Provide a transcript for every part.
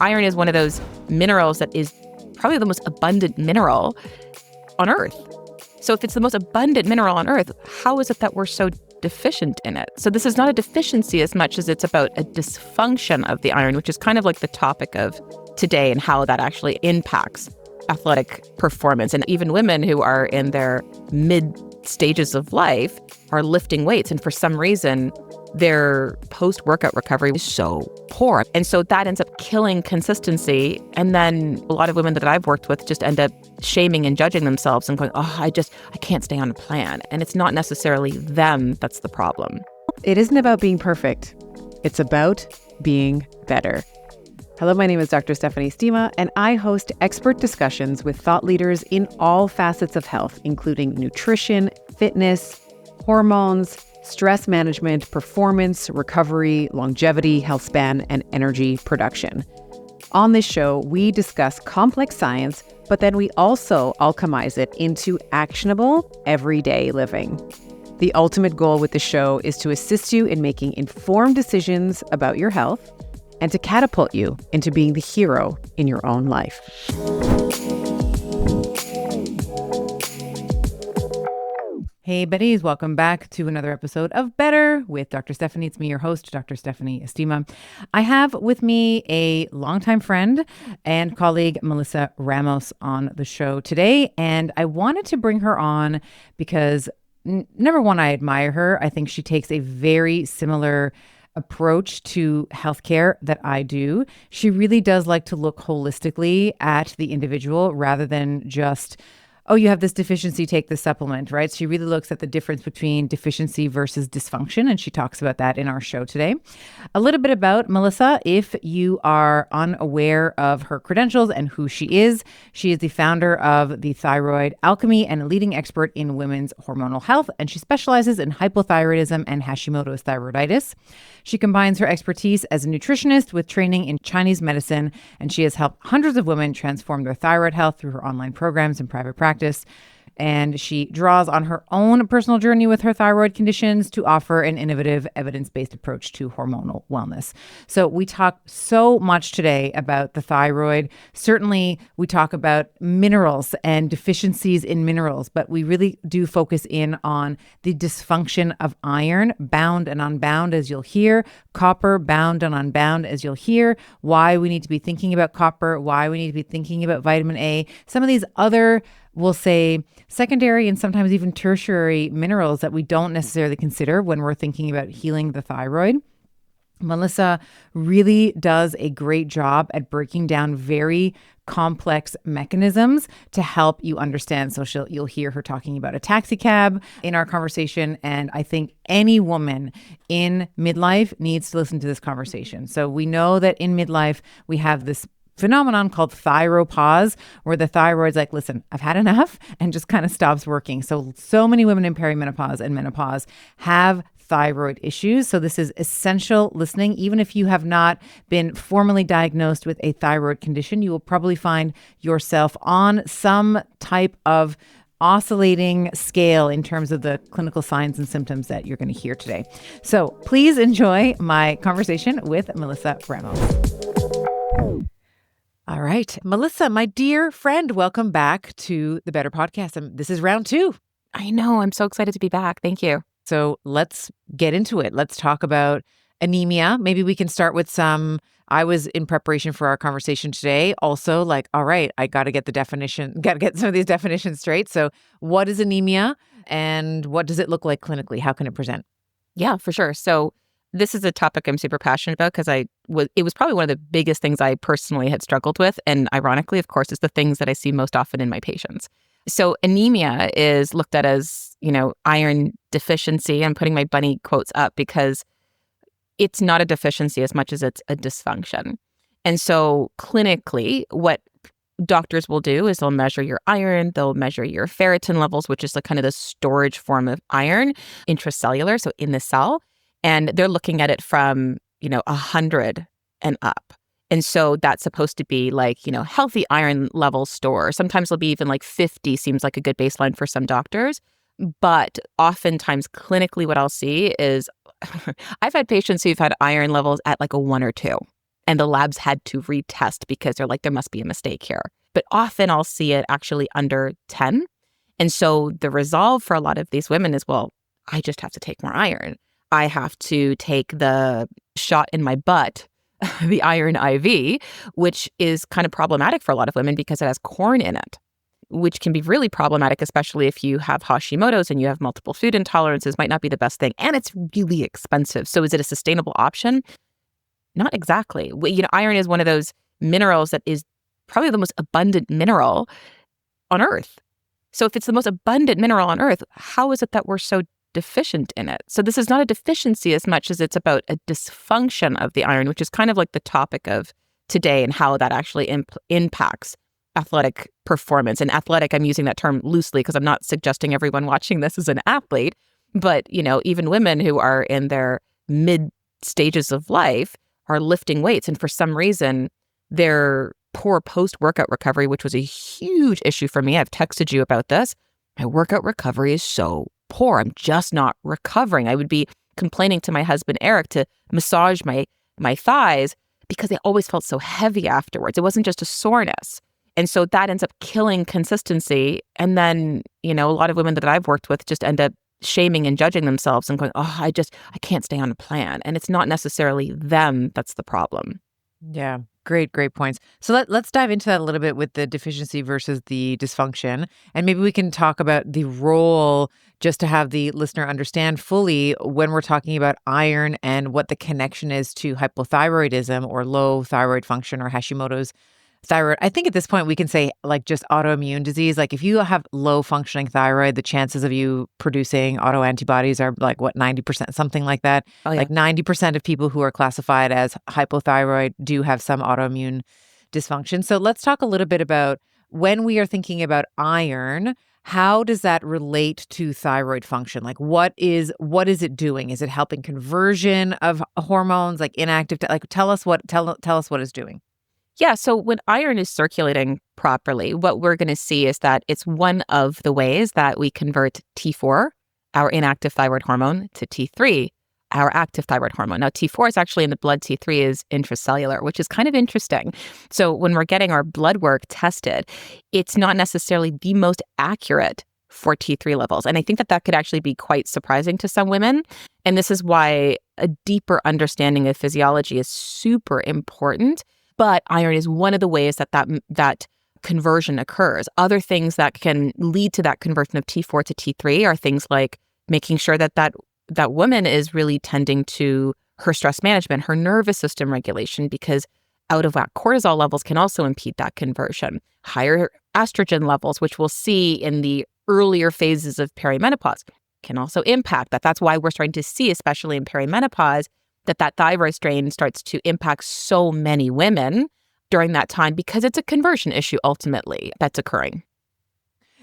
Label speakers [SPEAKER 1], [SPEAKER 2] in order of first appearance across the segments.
[SPEAKER 1] Iron is one of those minerals that is probably the most abundant mineral on Earth. So if it's the most abundant mineral on Earth, how is it that we're so deficient in it? So this is not a deficiency as much as it's about a dysfunction of the iron, which is kind of like the topic of today and how that actually impacts athletic performance. And even women who are in their mid stages of life are lifting weights. And for some reason, their post-workout recovery is so poor. And so that ends up killing consistency. And then a lot of women that I've worked with just end up shaming and judging themselves and going, oh, I can't stay on a plan. And it's not necessarily them that's the problem.
[SPEAKER 2] It isn't about being perfect. It's about being better. Hello, my name is Dr. Stephanie Estima, and I host expert discussions with thought leaders in all facets of health, including nutrition, fitness, hormones, stress management, performance, recovery, longevity, health span, and energy production. On this show, we discuss complex science, but then we also alchemize it into actionable, everyday living. The ultimate goal with the show is to assist you in making informed decisions about your health and to catapult you into being the hero in your own life. Hey, buddies, welcome back to another episode of Better with Dr. Stephanie. It's me, your host, Dr. Stephanie Estima. I have with me a longtime friend and colleague, Melissa Ramos, on the show today. And I wanted to bring her on because, number one, I admire her. I think she takes a very similar approach to healthcare that I do. She really does like to look holistically at the individual rather than just, oh, you have this deficiency, take this supplement, right? She really looks at the difference between deficiency versus dysfunction, and she talks about that in our show today. A little bit about Melissa, if you are unaware of her credentials and who she is the founder of the Thyroid, Alchemy, and a leading expert in women's hormonal health, and she specializes in hypothyroidism and Hashimoto's thyroiditis. She combines her expertise as a nutritionist with training in Chinese medicine, and she has helped hundreds of women transform their thyroid health through her online programs and private practice. And she draws on her own personal journey with her thyroid conditions to offer an innovative, evidence-based approach to hormonal wellness. So we talk so much today about the thyroid. Certainly, we talk about minerals and deficiencies in minerals, but we really do focus in on the dysfunction of iron, bound and unbound, as you'll hear, copper, bound and unbound, as you'll hear, why we need to be thinking about copper, why we need to be thinking about vitamin A, some of these other, we'll say, secondary and sometimes even tertiary minerals that we don't necessarily consider when we're thinking about healing the thyroid. Melissa really does a great job at breaking down very complex mechanisms to help you understand. So you'll hear her talking about a taxi cab in our conversation. And I think any woman in midlife needs to listen to this conversation. So we know that in midlife, we have this phenomenon called thyropause, where the thyroid's like, listen, I've had enough, and just kind of stops working. So many women in perimenopause and menopause have thyroid issues. So this is essential listening. Even if you have not been formally diagnosed with a thyroid condition, you will probably find yourself on some type of oscillating scale in terms of the clinical signs and symptoms that you're going to hear today. So please enjoy my conversation with Melissa Ramos. All right. Melissa, my dear friend, welcome back to the Better Podcast. This is round 2.
[SPEAKER 1] I know. I'm so excited to be back. Thank you.
[SPEAKER 2] So let's get into it. Let's talk about anemia. Maybe we can start with I was in preparation for our conversation today. Also like, all right, I got to get some of these definitions straight. So what is anemia and what does it look like clinically? How can it present?
[SPEAKER 1] Yeah, for sure. So this is a topic I'm super passionate about because it was probably one of the biggest things I personally had struggled with. And ironically, of course, it's the things that I see most often in my patients. So anemia is looked at as, iron deficiency. I'm putting my bunny quotes up because it's not a deficiency as much as it's a dysfunction. And so clinically, what doctors will do is they'll measure your iron, they'll measure your ferritin levels, which is kind of the storage form of iron, intracellular, so in the cell. And they're looking at it from, 100 and up. And so that's supposed to be healthy iron level store. Sometimes it'll be even 50 seems like a good baseline for some doctors. But oftentimes clinically what I'll see is I've had patients who've had iron levels at a 1 or 2. and the labs had to retest because they're like, there must be a mistake here. But often I'll see it actually under 10. And so the resolve for a lot of these women is, well, I just have to take more iron. I have to take the shot in my butt, the iron IV, which is kind of problematic for a lot of women because it has corn in it, which can be really problematic, especially if you have Hashimoto's and you have multiple food intolerances, might not be the best thing. And it's really expensive. So is it a sustainable option? Not exactly. Iron is one of those minerals that is probably the most abundant mineral on Earth. So if it's the most abundant mineral on Earth, how is it that we're so deficient in it? So this is not a deficiency as much as it's about a dysfunction of the iron, which is kind of like the topic of today and how that actually impacts athletic performance. And athletic, I'm using that term loosely because I'm not suggesting everyone watching this is an athlete, but even women who are in their mid stages of life are lifting weights. And for some reason, their poor post-workout recovery, which was a huge issue for me. I've texted you about this. My workout recovery is so poor. I'm just not recovering. I would be complaining to my husband, Eric, to massage my thighs because they always felt so heavy afterwards. It wasn't just a soreness. And so that ends up killing consistency. And then, a lot of women that I've worked with just end up shaming and judging themselves and going, oh, I can't stay on a plan. And it's not necessarily them that's the problem.
[SPEAKER 2] Yeah. Great points. So let's dive into that a little bit with the deficiency versus the dysfunction. And maybe we can talk about the role, just to have the listener understand fully when we're talking about iron and what the connection is to hypothyroidism or low thyroid function or Hashimoto's thyroid. I think at this point we can say like just autoimmune disease. Like if you have low functioning thyroid, the chances of you producing autoantibodies are like 90%, something like that.
[SPEAKER 1] Oh, yeah.
[SPEAKER 2] Like 90% of people who are classified as hypothyroid do have some autoimmune dysfunction. So let's talk a little bit about when we are thinking about iron, how does that relate to thyroid function? Like what is it doing? Is it helping conversion of hormones, like inactive? Tell us what it's doing.
[SPEAKER 1] Yeah, so when iron is circulating properly, what we're going to see is that it's one of the ways that we convert T4, our inactive thyroid hormone, to T3, our active thyroid hormone. Now, T4 is actually in the blood, T3 is intracellular, which is kind of interesting. So when we're getting our blood work tested, it's not necessarily the most accurate for T3 levels. And I think that could actually be quite surprising to some women. And this is why a deeper understanding of physiology is super important. But iron is one of the ways that conversion occurs. Other things that can lead to that conversion of T4 to T3 are things like making sure that woman is really tending to her stress management, her nervous system regulation, because out of whack cortisol levels can also impede that conversion. Higher estrogen levels, which we'll see in the earlier phases of perimenopause, can also impact that. That's why we're starting to see, especially in perimenopause, that thyroid strain starts to impact so many women during that time because it's a conversion issue ultimately that's occurring.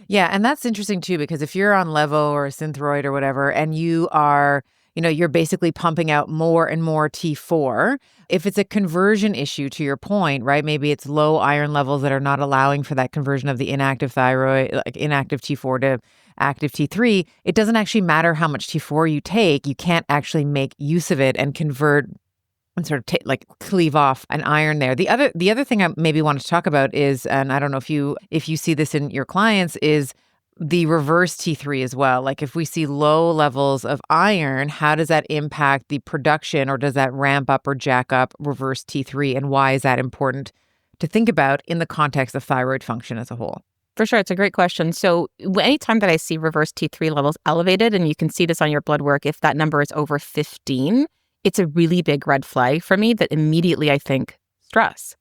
[SPEAKER 2] Yeah, and that's interesting too, because if you're on Levo or Synthroid or whatever, and you are, you're basically pumping out more and more T4, if it's a conversion issue to your point, right? Maybe it's low iron levels that are not allowing for that conversion of the inactive thyroid, like inactive T4 to active T3, it doesn't actually matter how much T4 you take. You can't actually make use of it and convert and sort of cleave off an iron there. The other thing I maybe want to talk about is, and I don't know if you see this in your clients, is the reverse T3 as well. Like if we see low levels of iron, how does that impact the production, or does that ramp up or jack up reverse T3? And why is that important to think about in the context of thyroid function as a whole?
[SPEAKER 1] For sure. It's a great question. So anytime that I see reverse T3 levels elevated, and you can see this on your blood work, if that number is over 15, it's a really big red flag for me that immediately I think stress.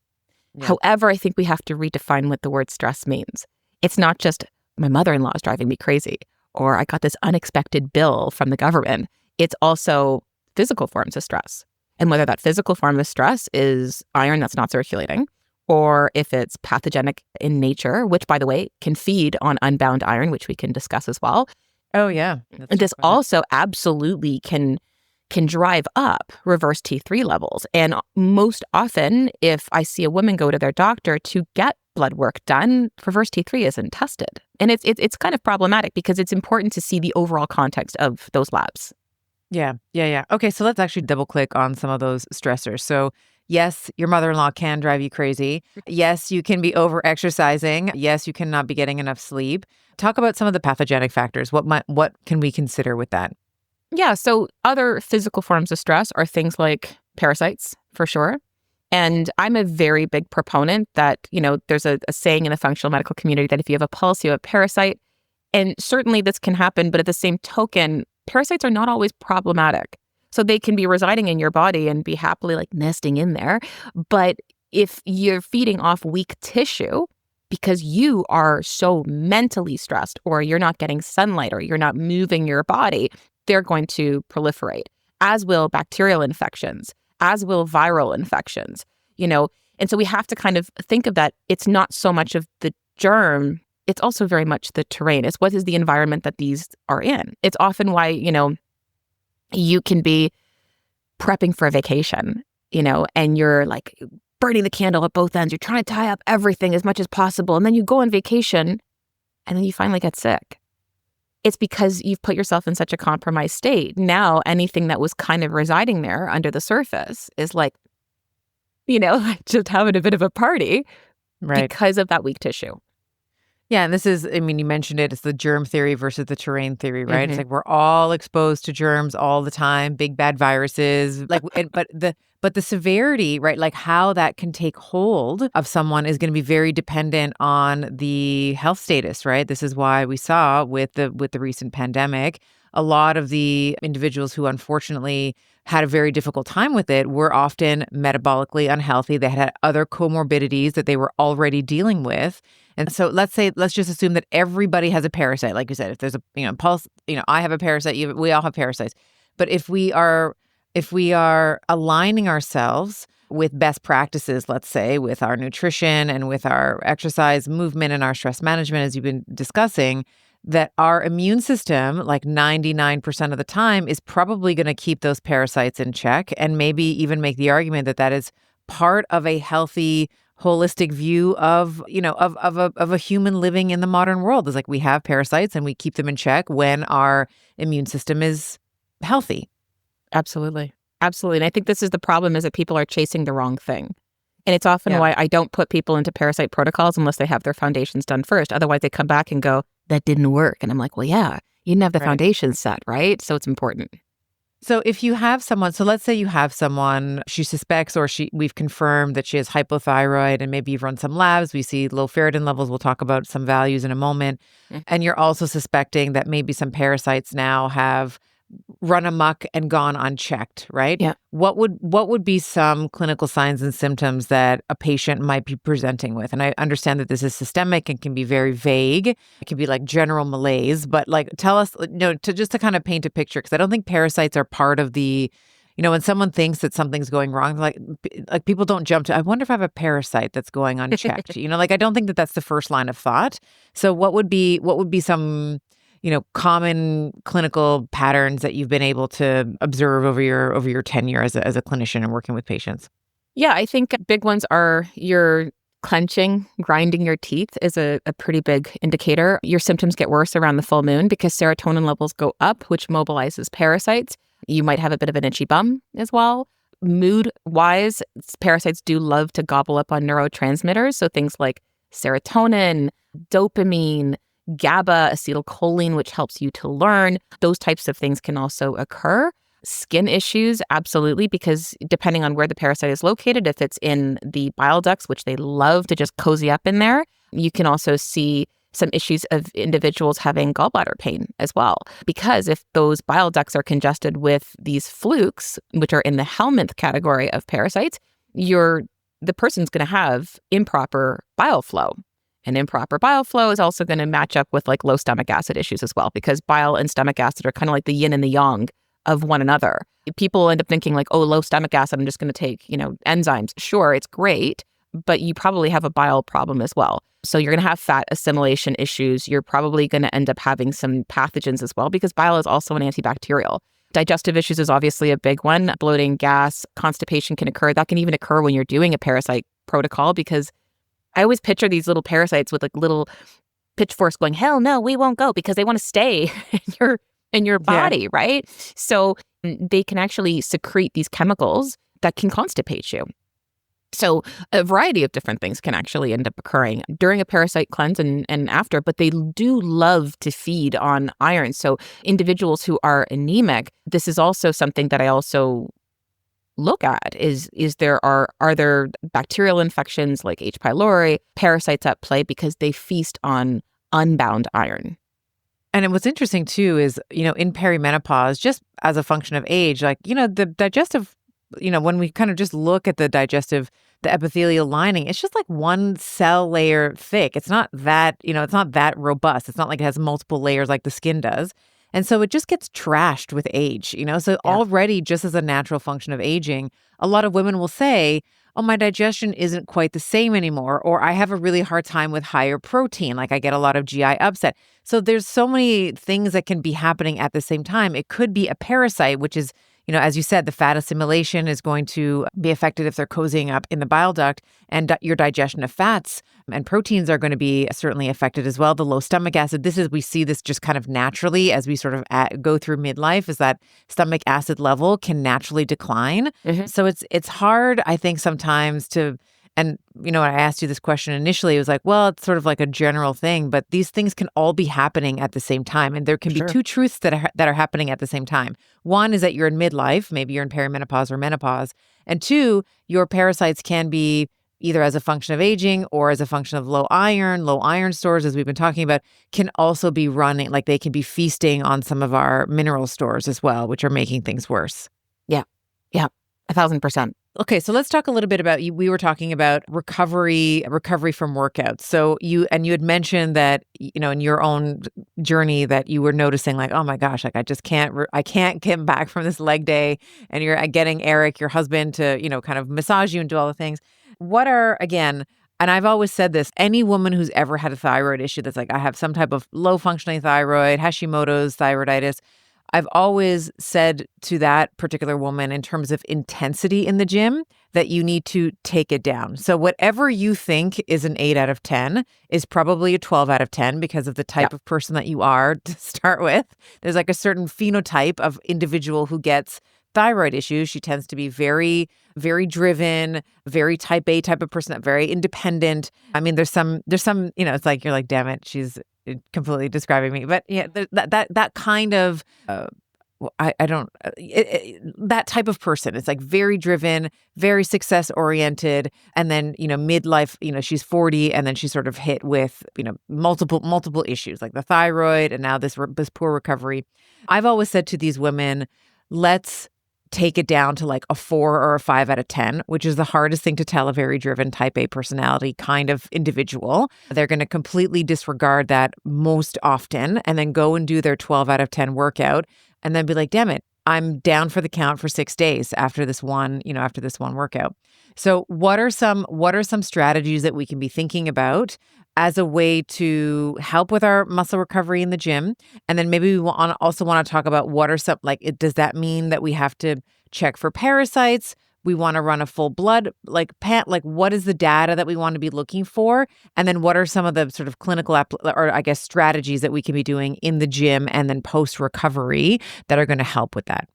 [SPEAKER 1] Yeah. However, I think we have to redefine what the word stress means. It's not just my mother-in-law is driving me crazy, or I got this unexpected bill from the government. It's also physical forms of stress. And whether that physical form of stress is iron that's not circulating, or if it's pathogenic in nature, which, by the way, can feed on unbound iron, which we can discuss as well.
[SPEAKER 2] Oh, yeah.
[SPEAKER 1] And this also absolutely can drive up reverse T3 levels. And most often, if I see a woman go to their doctor to get blood work done, reverse T3 isn't tested. And it's kind of problematic because it's important to see the overall context of those labs.
[SPEAKER 2] Yeah. Okay, so let's actually double click on some of those stressors. So Yes, your mother-in-law can drive you crazy. Yes, you can be over-exercising. Yes, you cannot be getting enough sleep. Talk about some of the pathogenic factors. What can we consider with that?
[SPEAKER 1] Yeah. So other physical forms of stress are things like parasites, for sure. And I'm a very big proponent that, there's a saying in the functional medical community that if you have a pulse, you have a parasite. And certainly this can happen, but at the same token, parasites are not always problematic. So they can be residing in your body and be happily like nesting in there. But if you're feeding off weak tissue because you are so mentally stressed, or you're not getting sunlight, or you're not moving your body, they're going to proliferate, as will bacterial infections, as will viral infections, And so we have to kind of think of that. It's not so much of the germ, it's also very much the terrain. It's what is the environment that these are in. It's often why, you can be prepping for a vacation, and you're like burning the candle at both ends. You're trying to tie up everything as much as possible. And then you go on vacation and then you finally get sick. It's because you've put yourself in such a compromised state. Now, anything that was kind of residing there under the surface is like, just having a bit of a party because of that weak tissue.
[SPEAKER 2] Yeah, and this is, you mentioned it, it's the germ theory versus the terrain theory, right?
[SPEAKER 1] Mm-hmm.
[SPEAKER 2] It's like we're all exposed to germs all the time, big bad viruses, but the severity, right? Like how that can take hold of someone is going to be very dependent on the health status, right? This is why we saw with the recent pandemic, a lot of the individuals who unfortunately had a very difficult time with it were often metabolically unhealthy. They had other comorbidities that they were already dealing with. And so let's just assume that everybody has a parasite. Like you said, if there's a pulse, I have a parasite, we all have parasites. But if we are aligning ourselves with best practices, let's say with our nutrition and with our exercise, movement, and our stress management, as you've been discussing, that our immune system, like 99% of the time, is probably going to keep those parasites in check, and maybe even make the argument that is part of a healthy, holistic view of a human living in the modern world. Is like we have parasites and we keep them in check when our immune system is healthy.
[SPEAKER 1] Absolutely. Absolutely. And I think this is the problem, is that people are chasing the wrong thing. And it's often why I don't put people into parasite protocols unless they have their foundations done first. Otherwise, they come back and go, that didn't work. And I'm like, well, yeah, you didn't have the foundations set, right? So it's important.
[SPEAKER 2] So if you have someone, so let's say you have someone, she suspects, or we've confirmed that she has hypothyroid, and maybe you've run some labs, we see low ferritin levels, we'll talk about some values in a moment. Mm-hmm. And you're also suspecting that maybe some parasites now have run amok and gone unchecked, right?
[SPEAKER 1] Yeah.
[SPEAKER 2] What would be some clinical signs and symptoms that a patient might be presenting with? And I understand that this is systemic and can be very vague. It can be like general malaise, but like tell us, to kind of paint a picture, because I don't think parasites are part of the, when someone thinks that something's going wrong, like people don't jump to, I wonder if I have a parasite that's going unchecked. I don't think that that's the first line of thought. So what would be some common clinical patterns that you've been able to observe over your tenure as a clinician and working with patients?
[SPEAKER 1] Yeah, I think big ones are your clenching, grinding your teeth is a pretty big indicator. Your symptoms get worse around the full moon because serotonin levels go up, which mobilizes parasites. You might have a bit of an itchy bum as well. Mood-wise, parasites do love to gobble up on neurotransmitters. So things like serotonin, dopamine, GABA, acetylcholine, which helps you to learn. Those types of things can also occur. Skin issues, absolutely, because depending on where the parasite is located, if it's in the bile ducts, which they love to just cozy up in there, you can also see some issues of individuals having gallbladder pain as well. Because if those bile ducts are congested with these flukes, which are in the helminth category of parasites, the person's going to have improper bile flow. And improper bile flow is also going to match up with like low stomach acid issues as well, because bile and stomach acid are kind of like the yin and the yang of one another. People end up thinking like, oh, low stomach acid, I'm just going to take, enzymes. Sure, it's great, but you probably have a bile problem as well. So you're going to have fat assimilation issues. You're probably going to end up having some pathogens as well, because bile is also an antibacterial. Digestive issues is obviously a big one. Bloating, gas, constipation can occur. That can even occur when you're doing a parasite protocol, because I always picture these little parasites with like little pitchforks going, hell no, we won't go, because they want to stay in your body, right? So they can actually secrete these chemicals that can constipate you. So a variety of different things can actually end up occurring during a parasite cleanse and after, but they do love to feed on iron. So individuals who are anemic, this is also something that I also look at is are there bacterial infections like H. pylori, parasites at play because they feast on unbound iron.
[SPEAKER 2] And what's interesting too is, in perimenopause, just as a function of age, like, the digestive, when we kind of just look at the epithelial lining, it's just like one cell layer thick. It's not that, it's not that robust. It's not like it has multiple layers like the skin does. And so it just gets trashed with age, So already, just as a natural function of aging, a lot of women will say, oh, my digestion isn't quite the same anymore, or I have a really hard time with higher protein, like I get a lot of GI upset. So there's so many things that can be happening at the same time. It could be a parasite, which is, as you said, the fat assimilation is going to be affected if they're cozying up in the bile duct, and your digestion of fats and proteins are going to be certainly affected as well. The low stomach acid, we see this just kind of naturally as we sort of go through midlife, is that stomach acid level can naturally decline. Mm-hmm. So it's hard, I think, sometimes to, and when I asked you this question initially, it was like, well, it's sort of like a general thing, but these things can all be happening at the same time. And there can be two truths that are happening at the same time. One is that you're in midlife, maybe you're in perimenopause or menopause. And two, your parasites can be either as a function of aging or as a function of low iron stores, as we've been talking about, can also be running, like they can be feasting on some of our mineral stores as well, which are making things worse.
[SPEAKER 1] Yeah. 1,000%.
[SPEAKER 2] Okay, so let's talk a little bit about we were talking about recovery from workouts. So you had mentioned that, in your own journey that you were noticing like, oh my gosh, like I just I can't get back from this leg day, and you're getting Eric, your husband, to, kind of massage you and do all the things. What are, again, and I've always said this, any woman who's ever had a thyroid issue that's like, I have some type of low functioning thyroid, Hashimoto's, thyroiditis, I've always said to that particular woman in terms of intensity in the gym that you need to take it down. So whatever you think is an 8 out of 10 is probably a 12 out of 10 because of the type of person that you are to start with. There's like a certain phenotype of individual who gets thyroid issues. She tends to be very, very driven, very type A type of person, very independent. I mean, there's some, it's like, you're like, damn it, she's completely describing me. But yeah, that kind of, that type of person. It's like very driven, very success oriented. And then, midlife, she's 40 and then she's sort of hit with, multiple issues like the thyroid and now this poor recovery. I've always said to these women, let's take it down to like a 4 or a 5 out of 10, which is the hardest thing to tell a very driven type A personality kind of individual. They're going to completely disregard that most often and then go and do their 12 out of 10 workout and then be like, damn it, I'm down for the count for 6 days after this one workout. So what are some strategies that we can be thinking about as a way to help with our muscle recovery in the gym? And then maybe we also want to talk about what are some, does that mean that we have to check for parasites? We want to run a full blood, what is the data that we want to be looking for? And then what are some of the sort of clinical strategies that we can be doing in the gym and then post recovery that are going to help with that?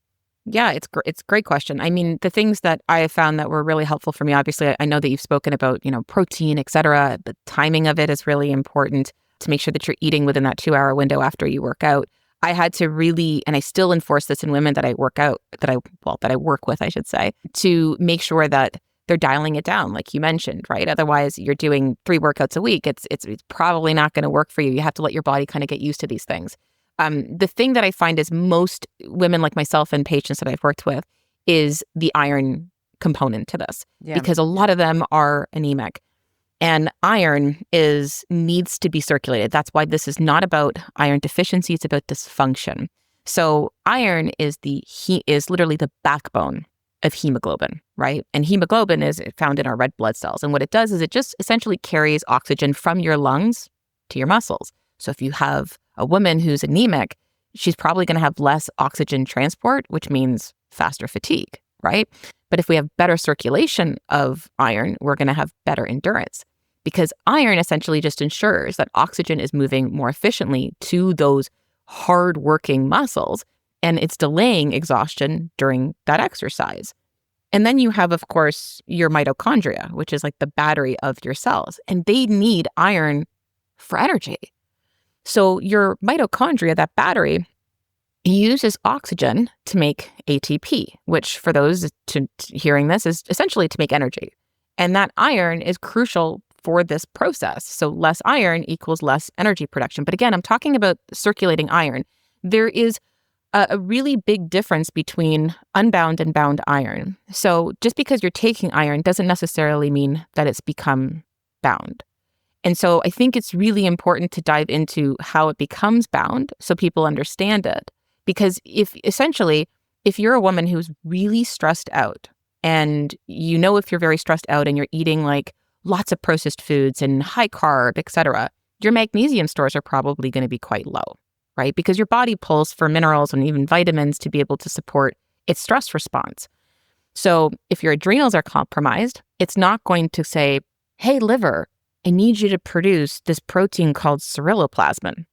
[SPEAKER 1] Yeah, it's a great question. I mean, the things that I have found that were really helpful for me, obviously, I know that you've spoken about, protein, et cetera. The timing of it is really important to make sure that you're eating within that 2-hour window after you work out. I had to really, and I still enforce this in women that I work with, I should say, to make sure that they're dialing it down, like you mentioned, right? Otherwise, you're doing 3 workouts a week. It's probably not going to work for you. You have to let your body kind of get used to these things. The thing that I find is most women like myself and patients that I've worked with is the iron component to this, because a lot of them are anemic. And iron needs to be circulated. That's why this is not about iron deficiency, it's about dysfunction. So iron is literally the backbone of hemoglobin, right? And hemoglobin is found in our red blood cells. And what it does is it just essentially carries oxygen from your lungs to your muscles. So if you have a woman who's anemic, she's probably going to have less oxygen transport, which means faster fatigue, right? But if we have better circulation of iron, we're going to have better endurance, because iron essentially just ensures that oxygen is moving more efficiently to those hard-working muscles, and it's delaying exhaustion during that exercise. And then you have, of course, your mitochondria, which is like the battery of your cells, and they need iron for energy. So your mitochondria, that battery, uses oxygen to make ATP, which for those hearing this is essentially to make energy. And that iron is crucial for this process. So less iron equals less energy production. But again, I'm talking about circulating iron. There is a really big difference between unbound and bound iron. So just because you're taking iron doesn't necessarily mean that it's become bound. And so I think it's really important to dive into how it becomes bound so people understand it. Because if you're a woman who's really stressed out, and if you're very stressed out and you're eating like lots of processed foods and high carb, et cetera, your magnesium stores are probably going to be quite low, right? Because your body pulls for minerals and even vitamins to be able to support its stress response. So if your adrenals are compromised, it's not going to say, hey, liver, I need you to produce this protein called ceruloplasmin.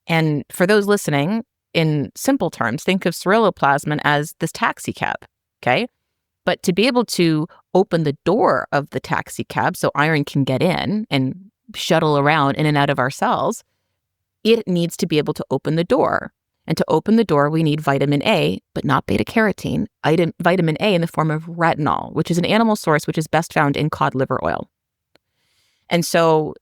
[SPEAKER 1] And for those listening, in simple terms, think of ceruloplasmin as this taxi cab, okay? But to be able to open the door of the taxi cab so iron can get in and shuttle around in and out of our cells, it needs to be able to open the door. And to open the door, we need vitamin A, but not beta-carotene, vitamin A in the form of retinol, which is an animal source which is best found in cod liver oil. And so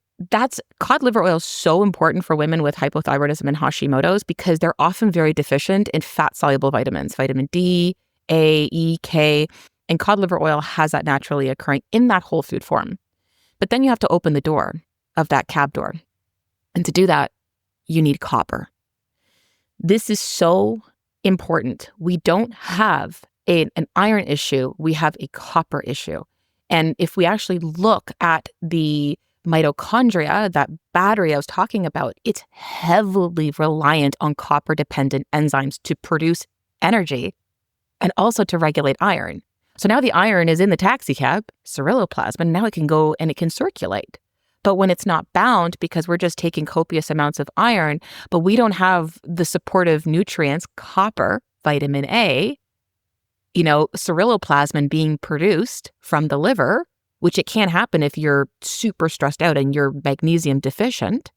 [SPEAKER 1] cod liver oil is so important for women with hypothyroidism and Hashimoto's because they're often very deficient in fat-soluble vitamins, vitamin D, A, E, K, and cod liver oil has that naturally occurring in that whole food form. But then you have to open the door of that cab door. And to do that, you need copper. This is so important. We don't have an iron issue, we have a copper issue. And if we actually look at the mitochondria, that battery I was talking about, it's heavily reliant on copper-dependent enzymes to produce energy and also to regulate iron. So now the iron is in the taxi cab, ceruloplasmin, now it can go and it can circulate. But when it's not bound, because we're just taking copious amounts of iron, but we don't have the supportive nutrients, copper, vitamin A, ceruloplasmin being produced from the liver, which it can't happen if you're super stressed out and you're magnesium deficient,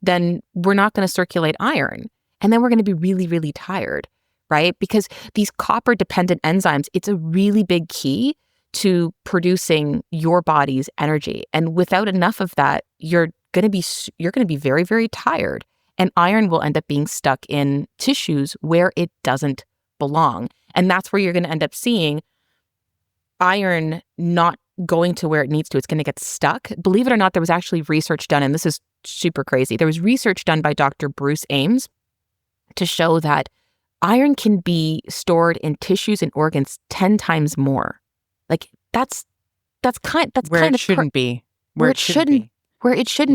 [SPEAKER 1] then we're not going to circulate iron. And then we're going to be really, really tired, right? Because these copper-dependent enzymes, it's a really big key to producing your body's energy. And without enough of that, you're going to be very, very tired. And iron will end up being stuck in tissues where it doesn't belong. And that's where you're going to end up seeing iron not going to where it needs to. It's going to get stuck. Believe it or not, there was actually research done, and this is super crazy. There was research done by Dr. Bruce Ames to show that iron can be stored in tissues and organs 10 times more. Like that's kind of
[SPEAKER 2] where it shouldn't be.
[SPEAKER 1] Where it shouldn't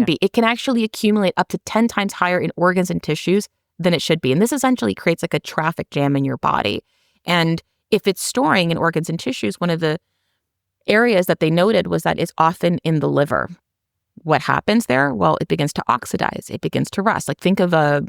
[SPEAKER 1] be. It can actually accumulate up to 10 times higher in organs and tissues than it should be. And this essentially creates like a traffic jam in your body. And if it's storing in organs and tissues, one of the areas that they noted was that it's often in the liver. What happens there? Well, it begins to oxidize. It begins to rust. Like think of a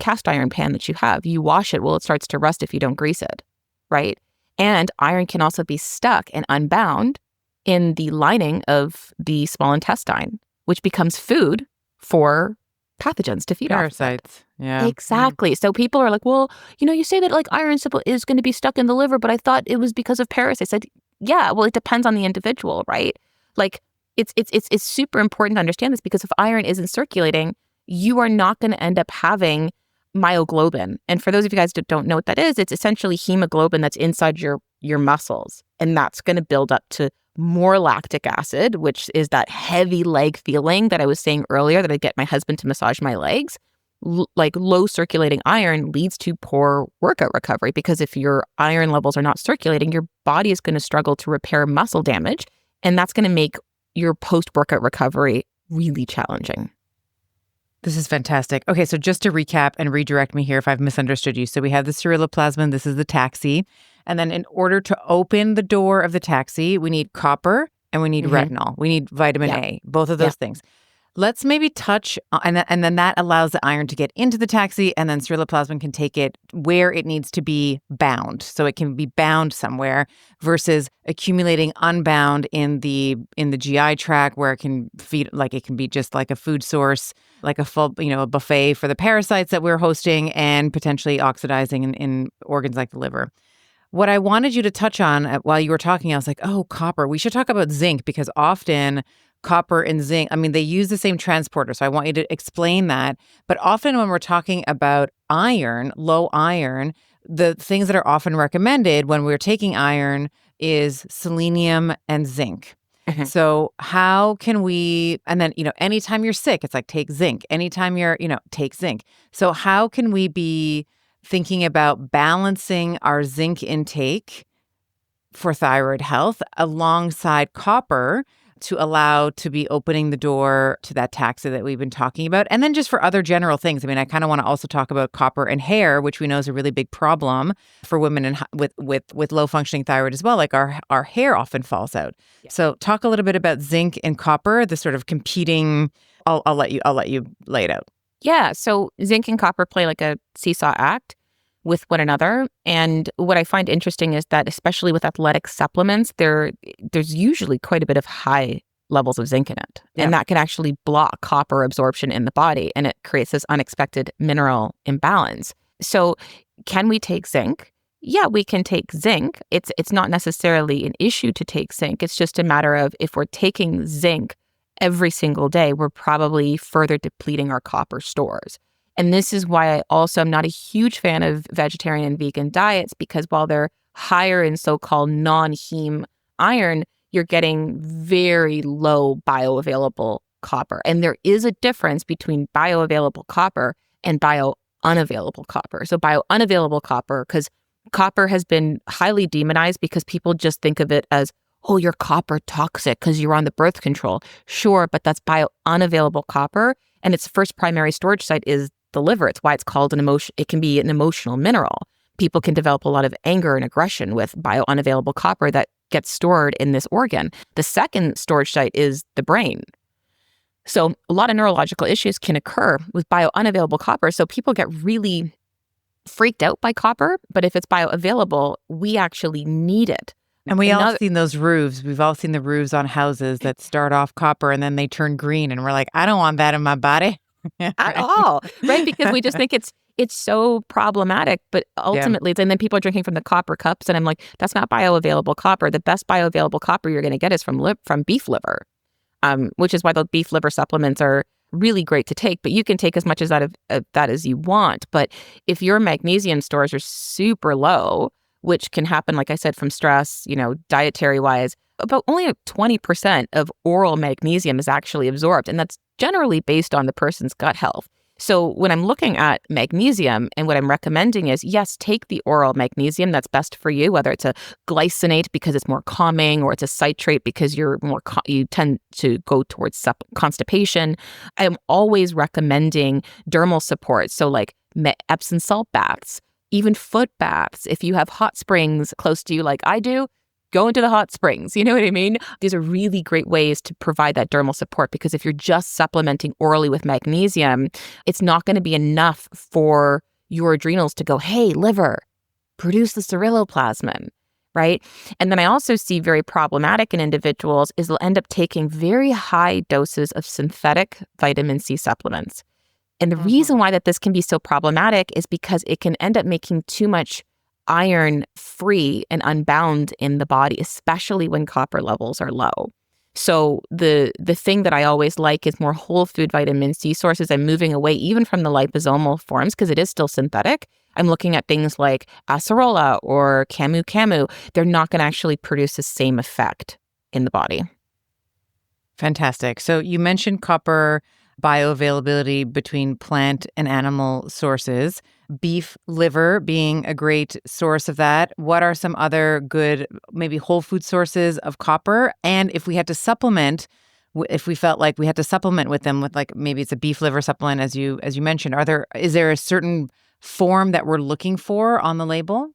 [SPEAKER 1] cast iron pan that you have. You wash it, well, it starts to rust if you don't grease it, right? And iron can also be stuck and unbound in the lining of the small intestine, which becomes food for pathogens to feed
[SPEAKER 2] parasites. Yeah,
[SPEAKER 1] exactly. So people are like, well, you say that like iron is going to be stuck in the liver, but I thought it was because of parasites. I said, yeah, well, it depends on the individual, right? Like it's super important to understand this because if iron isn't circulating, you are not going to end up having myoglobin. And for those of you guys that don't know what that is, it's essentially hemoglobin that's inside your muscles. And that's going to build up to more lactic acid, which is that heavy leg feeling that I was saying earlier that I get my husband to massage my legs. Like low circulating iron leads to poor workout recovery because if your iron levels are not circulating, your body is going to struggle to repair muscle damage. And that's going to make your post-workout recovery really challenging.
[SPEAKER 2] This is fantastic. Okay, so just to recap and redirect me here if I've misunderstood you. So we have the ceruloplasmin, this is the taxi. And then in order to open the door of the taxi, we need copper and we need retinol. We need vitamin A, both of those things. Let's maybe touch, and then that allows the iron to get into the taxi, and then ceruloplasmin can take it where it needs to be bound. So it can be bound somewhere versus accumulating unbound in the GI tract where it can feed, like it can be just like a food source, like a full, a buffet for the parasites that we're hosting and potentially oxidizing in organs like the liver. What I wanted you to touch on while you were talking, I was like, oh, copper. We should talk about zinc because often copper and zinc, I mean, they use the same transporter. So I want you to explain that. But often when we're talking about iron, low iron, the things that are often recommended when we're taking iron is selenium and zinc.
[SPEAKER 1] Mhm.
[SPEAKER 2] So how can we, and then, anytime you're sick, it's like take zinc. Anytime you're, take zinc. So how can we be thinking about balancing our zinc intake for thyroid health alongside copper to allow to be opening the door to that taxa that we've been talking about? And then just for other general things. I mean, I kind of want to also talk about copper and hair, which we know is a really big problem for women with low functioning thyroid as well. Like our hair often falls out.
[SPEAKER 1] Yeah.
[SPEAKER 2] So talk a little bit about zinc and copper, the sort of competing. I'll let you lay it out.
[SPEAKER 1] Yeah. So zinc and copper play like a seesaw act with one another. And what I find interesting is that, especially with athletic supplements, there's usually quite a bit of high levels of zinc in it.
[SPEAKER 2] Yeah.
[SPEAKER 1] And that can actually block copper absorption in the body. And it creates this unexpected mineral imbalance. So can we take zinc? Yeah, we can take zinc. It's not necessarily an issue to take zinc. It's just a matter of if we're taking zinc every single day, we're probably further depleting our copper stores. And this is why I also am not a huge fan of vegetarian and vegan diets, because while they're higher in so-called non-heme iron, you're getting very low bioavailable copper. And there is a difference between bioavailable copper and biounavailable copper. So biounavailable copper, because copper has been highly demonized because people just think of it as, oh, you're copper toxic because you're on the birth control. Sure, but that's biounavailable copper. And its first primary storage site is the liver. It's why it's called an emotion. It can be an emotional mineral. People can develop a lot of anger and aggression with biounavailable copper that gets stored in this organ. The second storage site is the brain. So a lot of neurological issues can occur with biounavailable copper. So people get really freaked out by copper, but if it's bioavailable, we actually need it.
[SPEAKER 2] And we all seen those roofs. We've all seen the roofs on houses that start off copper and then they turn green. And we're like, I don't want that in my body.
[SPEAKER 1] At all, right? Because we just think it's so problematic, but ultimately, and then people are drinking from the copper cups, and I'm like, that's not bioavailable copper. The best bioavailable copper you're going to get is from beef liver, which is why the beef liver supplements are really great to take. But you can take as much as that as you want. But if your magnesium stores are super low, which can happen, like I said, from stress, dietary wise, about only 20% of oral magnesium is actually absorbed. And that's generally based on the person's gut health. So when I'm looking at magnesium, and what I'm recommending is, yes, take the oral magnesium that's best for you, whether it's a glycinate because it's more calming, or it's a citrate because you tend to go towards constipation. I'm always recommending dermal support. So like Epsom salt baths, even foot baths. If you have hot springs close to you like I do, go into the hot springs. You know what I mean? These are really great ways to provide that dermal support, because if you're just supplementing orally with magnesium, it's not going to be enough for your adrenals to go, hey, liver, produce the ceruloplasmin, right? And then I also see very problematic in individuals is they'll end up taking very high doses of synthetic vitamin C supplements. And the reason why that this can be so problematic is because it can end up making too much iron free and unbound in the body, especially when copper levels are low. So the thing that I always like is more whole food vitamin C sources. I'm moving away even from the liposomal forms because it is still synthetic. I'm looking at things like acerola or camu camu. They're not going to actually produce the same effect in the body.
[SPEAKER 2] Fantastic. So you mentioned copper bioavailability between plant and animal sources, beef liver being a great source of that. What are some other good, maybe whole food sources of copper? And if we had to supplement, if we felt like we had to supplement with them with, like, maybe it's a beef liver supplement, as you mentioned, is there a certain form that we're looking for on the label?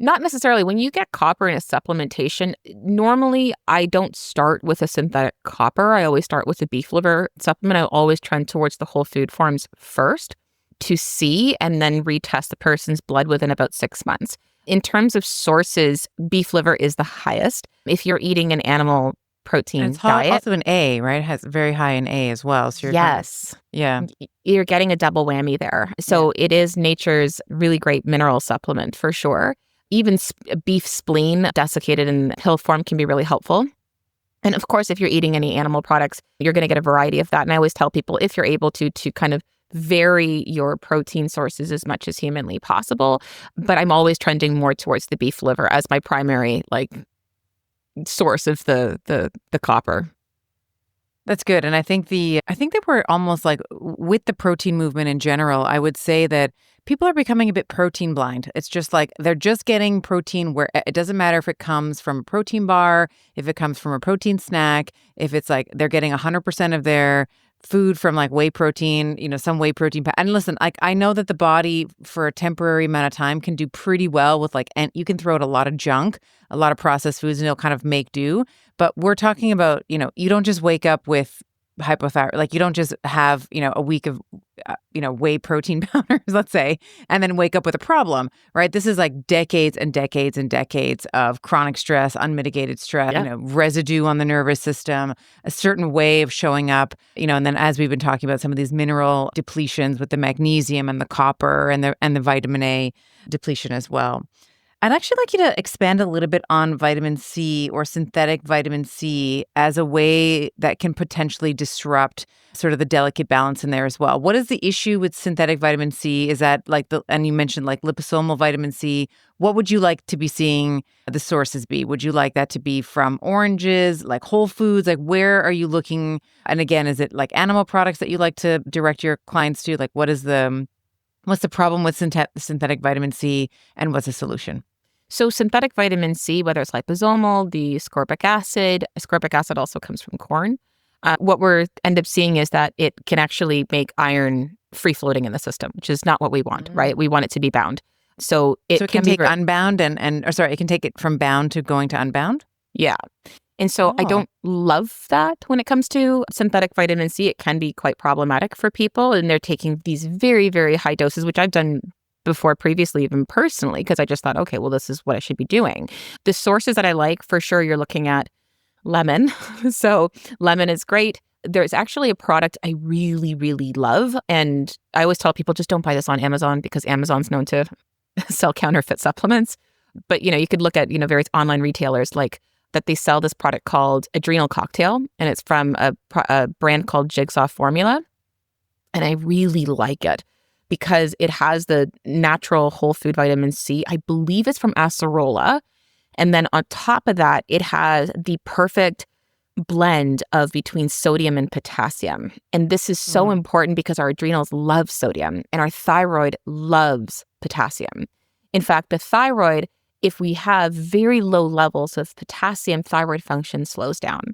[SPEAKER 1] Not necessarily. When you get copper in a supplementation, normally I don't start with a synthetic copper. I always start with a beef liver supplement. I always trend towards the whole food forms first to see and then retest the person's blood within about 6 months. In terms of sources, beef liver is the highest. If you're eating an animal protein
[SPEAKER 2] And it's
[SPEAKER 1] diet,
[SPEAKER 2] also an A, right? It has very high in A as well. So you're
[SPEAKER 1] yes,
[SPEAKER 2] yeah.
[SPEAKER 1] you're getting a double whammy there. So it is nature's really great mineral supplement for sure. Even beef spleen desiccated in pill form can be really helpful. And of course, if you're eating any animal products, you're going to get a variety of that. And I always tell people, if you're able to kind of vary your protein sources as much as humanly possible. But I'm always trending more towards the beef liver as my primary source of the copper.
[SPEAKER 2] That's good. And I think that we're almost like with the protein movement in general, I would say that people are becoming a bit protein blind. It's just like they're just getting protein where it doesn't matter if it comes from a protein bar, if it comes from a protein snack, if it's like they're getting 100% of their food from like whey protein, some whey protein. And listen, I know that the body for a temporary amount of time can do pretty well with and you can throw out a lot of junk, a lot of processed foods, and it'll kind of make do. But we're talking about, you don't just wake up with hypothyroid, like you don't just have, a week of, whey protein powders, let's say, and then wake up with a problem, right? This is like decades and decades and decades of chronic stress, unmitigated stress, residue on the nervous system, a certain way of showing up, and then as we've been talking about some of these mineral depletions with the magnesium and the copper and the vitamin A depletion as well. I'd actually like you to expand a little bit on vitamin C or synthetic vitamin C as a way that can potentially disrupt sort of the delicate balance in there as well. What is the issue with synthetic vitamin C? Is that and you mentioned like liposomal vitamin C. What would you like to be seeing the sources be? Would you like that to be from oranges, like whole foods? Like where are you looking? And again, is it like animal products that you like to direct your clients to? Like what's the problem with synthetic vitamin C and what's the solution?
[SPEAKER 1] So synthetic vitamin C, whether it's liposomal, the ascorbic acid also comes from corn. What we're end up seeing is that it can actually make iron free floating in the system, which is not what we want, right? We want it to be bound. So it
[SPEAKER 2] can take unbound it can take it from bound to going to unbound?
[SPEAKER 1] Yeah. And so I don't love that when it comes to synthetic vitamin C. It can be quite problematic for people, and they're taking these very, very high doses, which I've done before previously, even personally, because I just thought, okay, well, this is what I should be doing. The sources that I like, for sure, you're looking at lemon. So lemon is great. There's actually a product I really, really love. And I always tell people, just don't buy this on Amazon because Amazon's known to sell counterfeit supplements. But, you could look at, various online retailers like that they sell this product called Adrenal Cocktail. And it's from a brand called Jigsaw Formula. And I really like it because it has the natural whole food vitamin C. I believe it's from acerola. And then on top of that, it has the perfect blend of between sodium and potassium. And this is so important because our adrenals love sodium and our thyroid loves potassium. In fact, the thyroid, if we have very low levels of potassium, thyroid function slows down.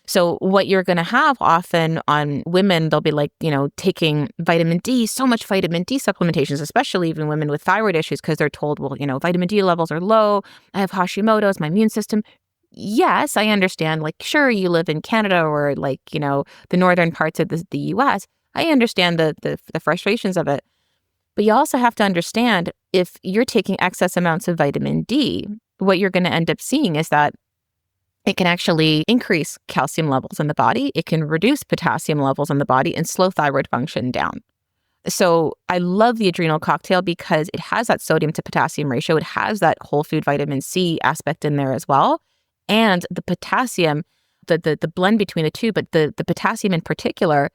[SPEAKER 1] So what you're going to have often on women, they'll be like, taking vitamin D, so much vitamin D supplementations, especially even women with thyroid issues, because they're told, well, vitamin D levels are low. I have Hashimoto, it's my immune system. Yes, I understand. Like, sure, you live in Canada or the northern parts of the US. I understand the frustrations of it. But you also have to understand if you're taking excess amounts of vitamin D, what you're going to end up seeing is that it can actually increase calcium levels in the body. It can reduce potassium levels in the body and slow thyroid function down. So I love the Adrenal Cocktail because it has that sodium to potassium ratio. It has that whole food vitamin C aspect in there as well. And the potassium, the blend between the two, but the potassium in particular,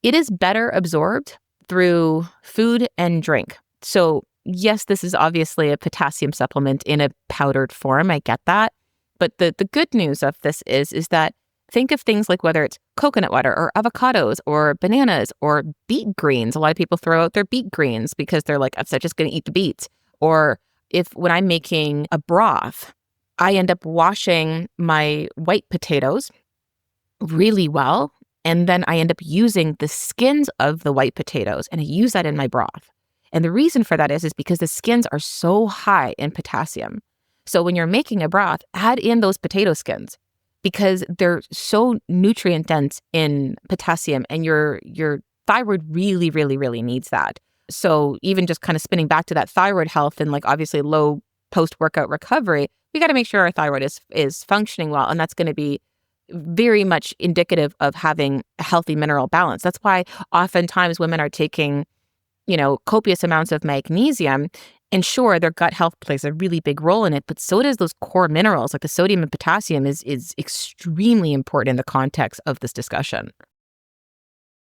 [SPEAKER 1] it is better absorbed through food and drink. So yes, this is obviously a potassium supplement in a powdered form. I get that. But the good news of this is that think of things like whether it's coconut water or avocados or bananas or beet greens. A lot of people throw out their beet greens because they're like, I'm just going to eat the beets. Or when I'm making a broth, I end up washing my white potatoes really well. And then I end up using the skins of the white potatoes and I use that in my broth. And the reason for that is because the skins are so high in potassium. So when you're making a broth, add in those potato skins because they're so nutrient dense in potassium, and your thyroid really, really, really needs that. So even just kind of spinning back to that thyroid health and like obviously low post-workout recovery, we got to make sure our thyroid is functioning well. And that's going to be very much indicative of having a healthy mineral balance. That's why oftentimes women are taking, copious amounts of magnesium. And sure, their gut health plays a really big role in it, but so does those core minerals. Like the sodium and potassium is extremely important in the context of this discussion.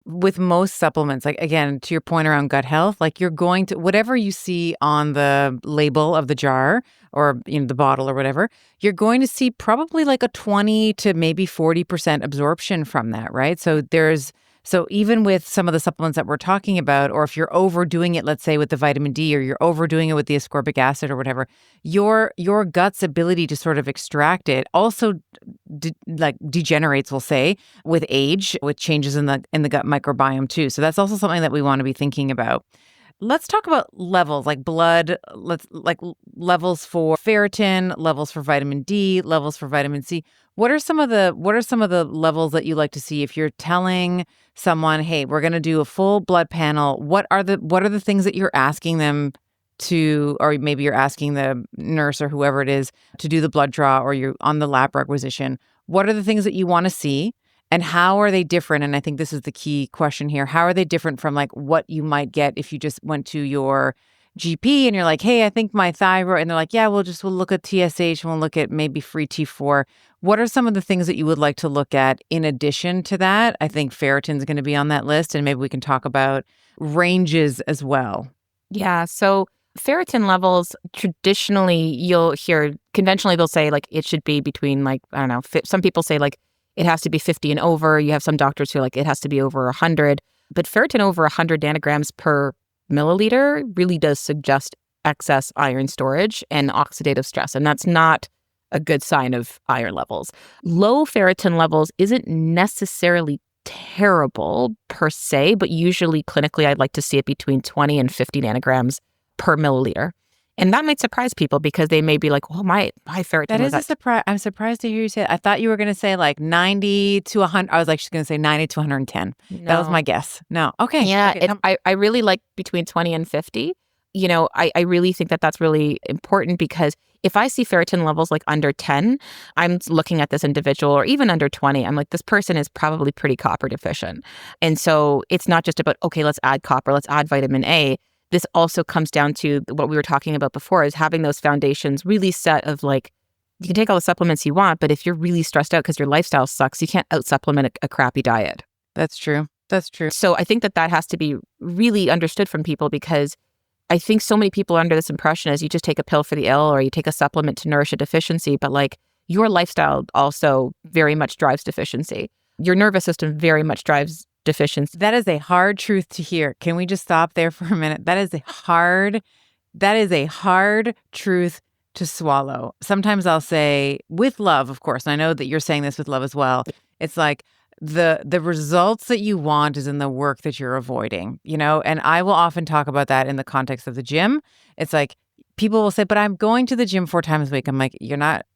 [SPEAKER 2] With most supplements, like again, to your point around gut health, like you're going to, whatever you see on the label of the jar or the bottle or whatever, you're going to see probably like a 20 to maybe 40% absorption from that, right? So even with some of the supplements that we're talking about, or if you're overdoing it, let's say with the vitamin D, or you're overdoing it with the ascorbic acid or whatever, your gut's ability to sort of extract it also degenerates, we'll say, with age, with changes in the gut microbiome too. So that's also something that we want to be thinking about. Let's talk about levels, like blood, levels for ferritin, levels for vitamin D, levels for vitamin C. What are some of the levels that you like to see if you're telling someone, hey, we're going to do a full blood panel? What are the things that you're asking them to, or maybe you're asking the nurse or whoever it is to do the blood draw, or you're on the lab requisition? What are the things that you want to see? And how are they different? And I think this is the key question here. How are they different from like what you might get if you just went to your GP and you're like, hey, I think my thyroid, and they're like, yeah, we'll look at TSH and we'll look at maybe free T4. What are some of the things that you would like to look at in addition to that? I think ferritin is going to be on that list, and maybe we can talk about ranges as well.
[SPEAKER 1] Yeah. So ferritin levels, traditionally, you'll hear conventionally, they'll say like it should be between like, I don't know, some people say like it has to be 50 and over. You have some doctors who are like it has to be over 100. But ferritin over 100 nanograms per milliliter really does suggest excess iron storage and oxidative stress. And that's not a good sign of iron levels. Low ferritin levels isn't necessarily terrible per se, but usually clinically, I'd like to see it between 20 and 50 nanograms per milliliter. And that might surprise people because they may be like, well, my ferritin
[SPEAKER 2] That is a surprise. I'm surprised to hear you say it. I thought you were going to say like 90 to 100. I was actually going to say 90 to 110. No. That was my guess. No. Okay.
[SPEAKER 1] Yeah.
[SPEAKER 2] Okay.
[SPEAKER 1] I really like between 20 and 50. I really think that that's really important because if I see ferritin levels like under 10, I'm looking at this individual, or even under 20, I'm like, this person is probably pretty copper deficient. And so it's not just about, okay, let's add copper, let's add vitamin A. This also comes down to what we were talking about before, is having those foundations really set of like, you can take all the supplements you want, but if you're really stressed out because your lifestyle sucks, you can't out-supplement a crappy diet.
[SPEAKER 2] That's true. That's true.
[SPEAKER 1] So I think that has to be really understood from people, because I think so many people are under this impression as you just take a pill for the ill or you take a supplement to nourish a deficiency, but like your lifestyle also very much drives deficiency. Your nervous system very much drives deficiency.
[SPEAKER 2] That is a hard truth to hear. Can we just stop there for a minute? That is a hard truth to swallow. Sometimes I'll say, with love, of course, and I know that you're saying this with love as well. It's like the results that you want is in the work that you're avoiding, and I will often talk about that in the context of the gym. It's like people will say, but I'm going to the gym 4 times a week. I'm like, you're not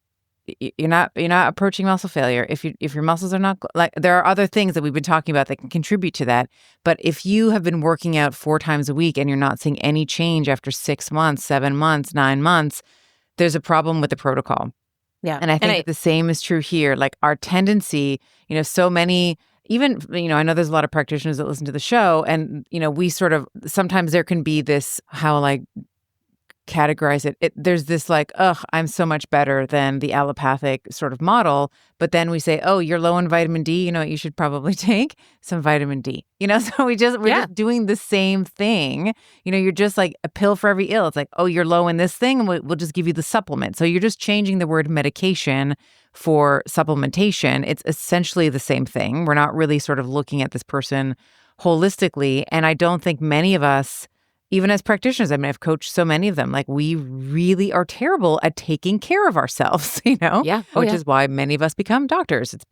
[SPEAKER 2] approaching muscle failure. If your muscles are not, like, there are other things that we've been talking about that can contribute to that. But if you have been working out 4 times a week and you're not seeing any change after 6 months, 7 months, 9 months, there's a problem with the protocol.
[SPEAKER 1] Yeah.
[SPEAKER 2] And I think that the same is true here. Like our tendency, so many, even, I know there's a lot of practitioners that listen to the show, and, we sort of, sometimes there can be this, how like categorize it. There's this like, I'm so much better than the allopathic sort of model. But then we say, oh, you're low in vitamin D. You should probably take some vitamin D. So we're just doing the same thing. You're just like a pill for every ill. It's like, oh, you're low in this thing, and we'll just give you the supplement. So you're just changing the word medication for supplementation. It's essentially the same thing. We're not really sort of looking at this person holistically. And I don't think many of us, even as practitioners, I mean, I've coached so many of them, like we really are terrible at taking care of ourselves,
[SPEAKER 1] Yeah.
[SPEAKER 2] Which is why many of us become doctors. It's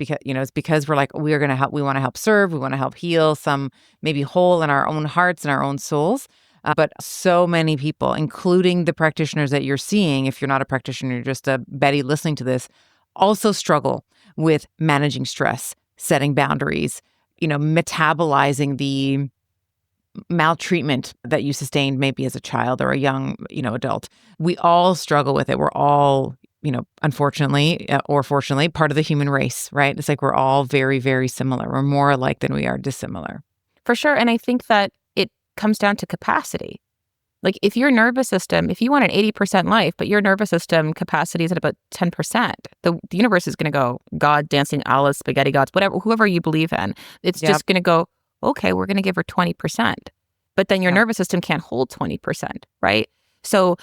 [SPEAKER 2] because we're like, we are going to help, we want to help serve, we want to help heal some maybe hole in our own hearts and our own souls. But so many people, including the practitioners that you're seeing, if you're not a practitioner, you're just a Betty listening to this, also struggle with managing stress, setting boundaries, metabolizing the maltreatment that you sustained maybe as a child or a young, adult. We all struggle with it. We're all, unfortunately or fortunately, part of the human race, right? It's like we're all very, very similar. We're more alike than we are dissimilar.
[SPEAKER 1] For sure. And I think that it comes down to capacity. Like if your nervous system, if you want an 80% life, but your nervous system capacity is at about 10%, the universe is going to go, God, dancing Alice, spaghetti gods, whatever, whoever you believe in, it's just going to go, okay, we're going to give her 20%. But then your nervous system can't hold 20%, right? So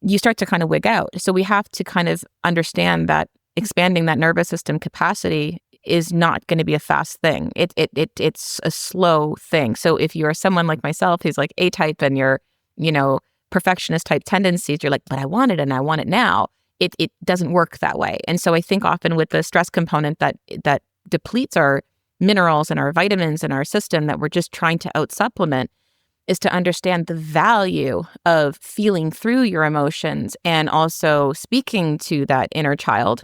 [SPEAKER 1] you start to kind of wig out. So we have to kind of understand that expanding that nervous system capacity is not going to be a fast thing. It's a slow thing. So if you're someone like myself who's like A-type and you're, perfectionist type tendencies, you're like, but I want it and I want it now. It doesn't work that way. And so I think often with the stress component that depletes our minerals and our vitamins in our system that we're just trying to out-supplement is to understand the value of feeling through your emotions and also speaking to that inner child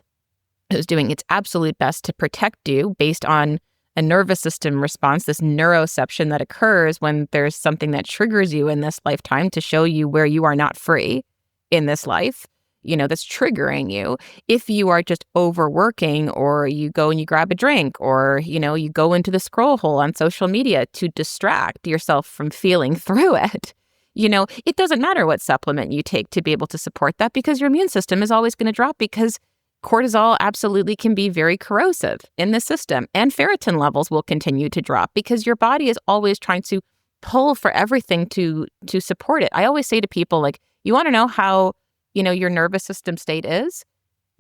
[SPEAKER 1] who's doing its absolute best to protect you based on a nervous system response, this neuroception that occurs when there's something that triggers you in this lifetime to show you where you are not free in this life, that's triggering you. If you are just overworking or you go and you grab a drink or, you go into the scroll hole on social media to distract yourself from feeling through it, it doesn't matter what supplement you take to be able to support that because your immune system is always going to drop because cortisol absolutely can be very corrosive in the system, and ferritin levels will continue to drop because your body is always trying to pull for everything to support it. I always say to people, like, you want to know how, your nervous system state is?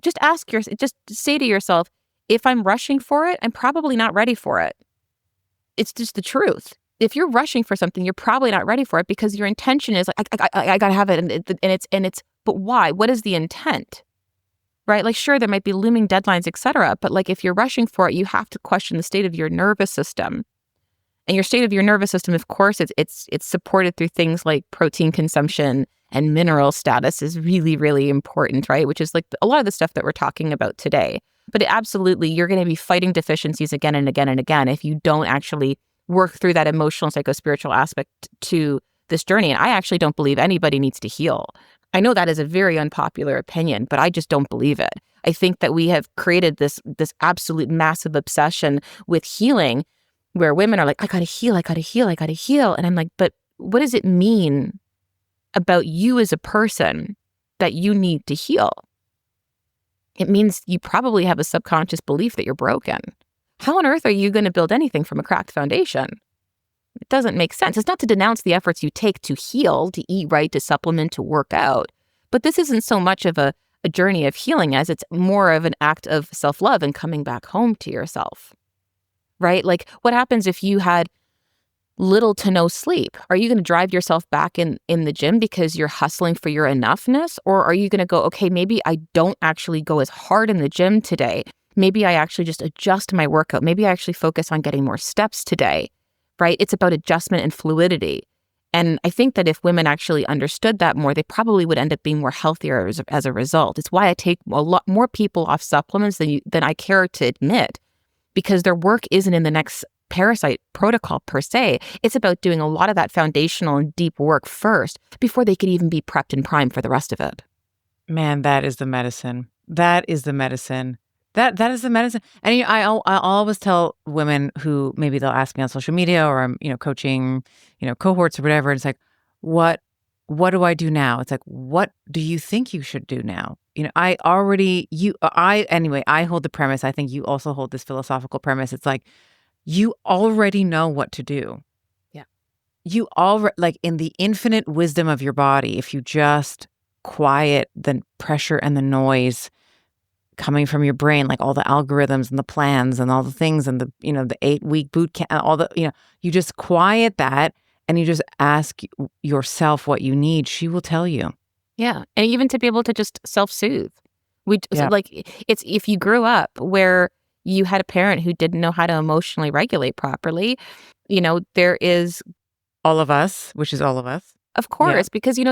[SPEAKER 1] Just say to yourself, if I'm rushing for it, I'm probably not ready for it. It's just the truth. If you're rushing for something, you're probably not ready for it because your intention is like, I gotta have it, and it's. But why? What is the intent? Right? Like, sure, there might be looming deadlines, et cetera. But like, if you're rushing for it, you have to question the state of your nervous system. And your state of your nervous system, of course, it's supported through things like protein consumption and mineral status is really, really important, right? Which is like a lot of the stuff that we're talking about today. But absolutely, you're going to be fighting deficiencies again and again and again if you don't actually work through that emotional and psychospiritual aspect to this journey. And I actually don't believe anybody needs to heal. I know that is a very unpopular opinion, but I just don't believe it. I think that we have created this absolute massive obsession with healing where women are like, I gotta heal, I gotta heal, I gotta heal. And I'm like, but what does it mean about you as a person that you need to heal? It means you probably have a subconscious belief that you're broken. How on earth are you going to build anything from a cracked foundation? It doesn't make sense. It's not to denounce the efforts you take to heal, to eat right, to supplement, to work out. But this isn't so much of a journey of healing as it's more of an act of self-love and coming back home to yourself, right? Like, what happens if you had little to no sleep? Are you going to drive yourself back in the gym because you're hustling for your enoughness? Or are you going to go, okay, maybe I don't actually go as hard in the gym today. Maybe I actually just adjust my workout. Maybe I actually focus on getting more steps today. Right? It's about adjustment and fluidity. And I think that if women actually understood that more, they probably would end up being more healthier as a result. It's why I take a lot more people off supplements than I care to admit, because their work isn't in the next Parasite protocol per se. It's about doing a lot of that foundational and deep work first before they could even be prepped and primed for the rest of it.
[SPEAKER 2] Man, that is the medicine. That is the medicine. That is the medicine. And I always tell women who maybe they'll ask me on social media or I'm, coaching, cohorts or whatever. It's like, what do I do now? It's like, what do you think you should do now? I hold the premise. I think you also hold this philosophical premise. It's like, you already know what to do.
[SPEAKER 1] Yeah.
[SPEAKER 2] You already, like, in the infinite wisdom of your body, if you just quiet the pressure and the noise coming from your brain, like all the algorithms and the plans and all the things and the 8-week boot camp, all the, you just quiet that and you just ask yourself what you need. She will tell you.
[SPEAKER 1] Yeah. And even to be able to just self-soothe. So like, it's if you grew up where you had a parent who didn't know how to emotionally regulate properly, there is
[SPEAKER 2] all of us, which is all of us.
[SPEAKER 1] Of course, because they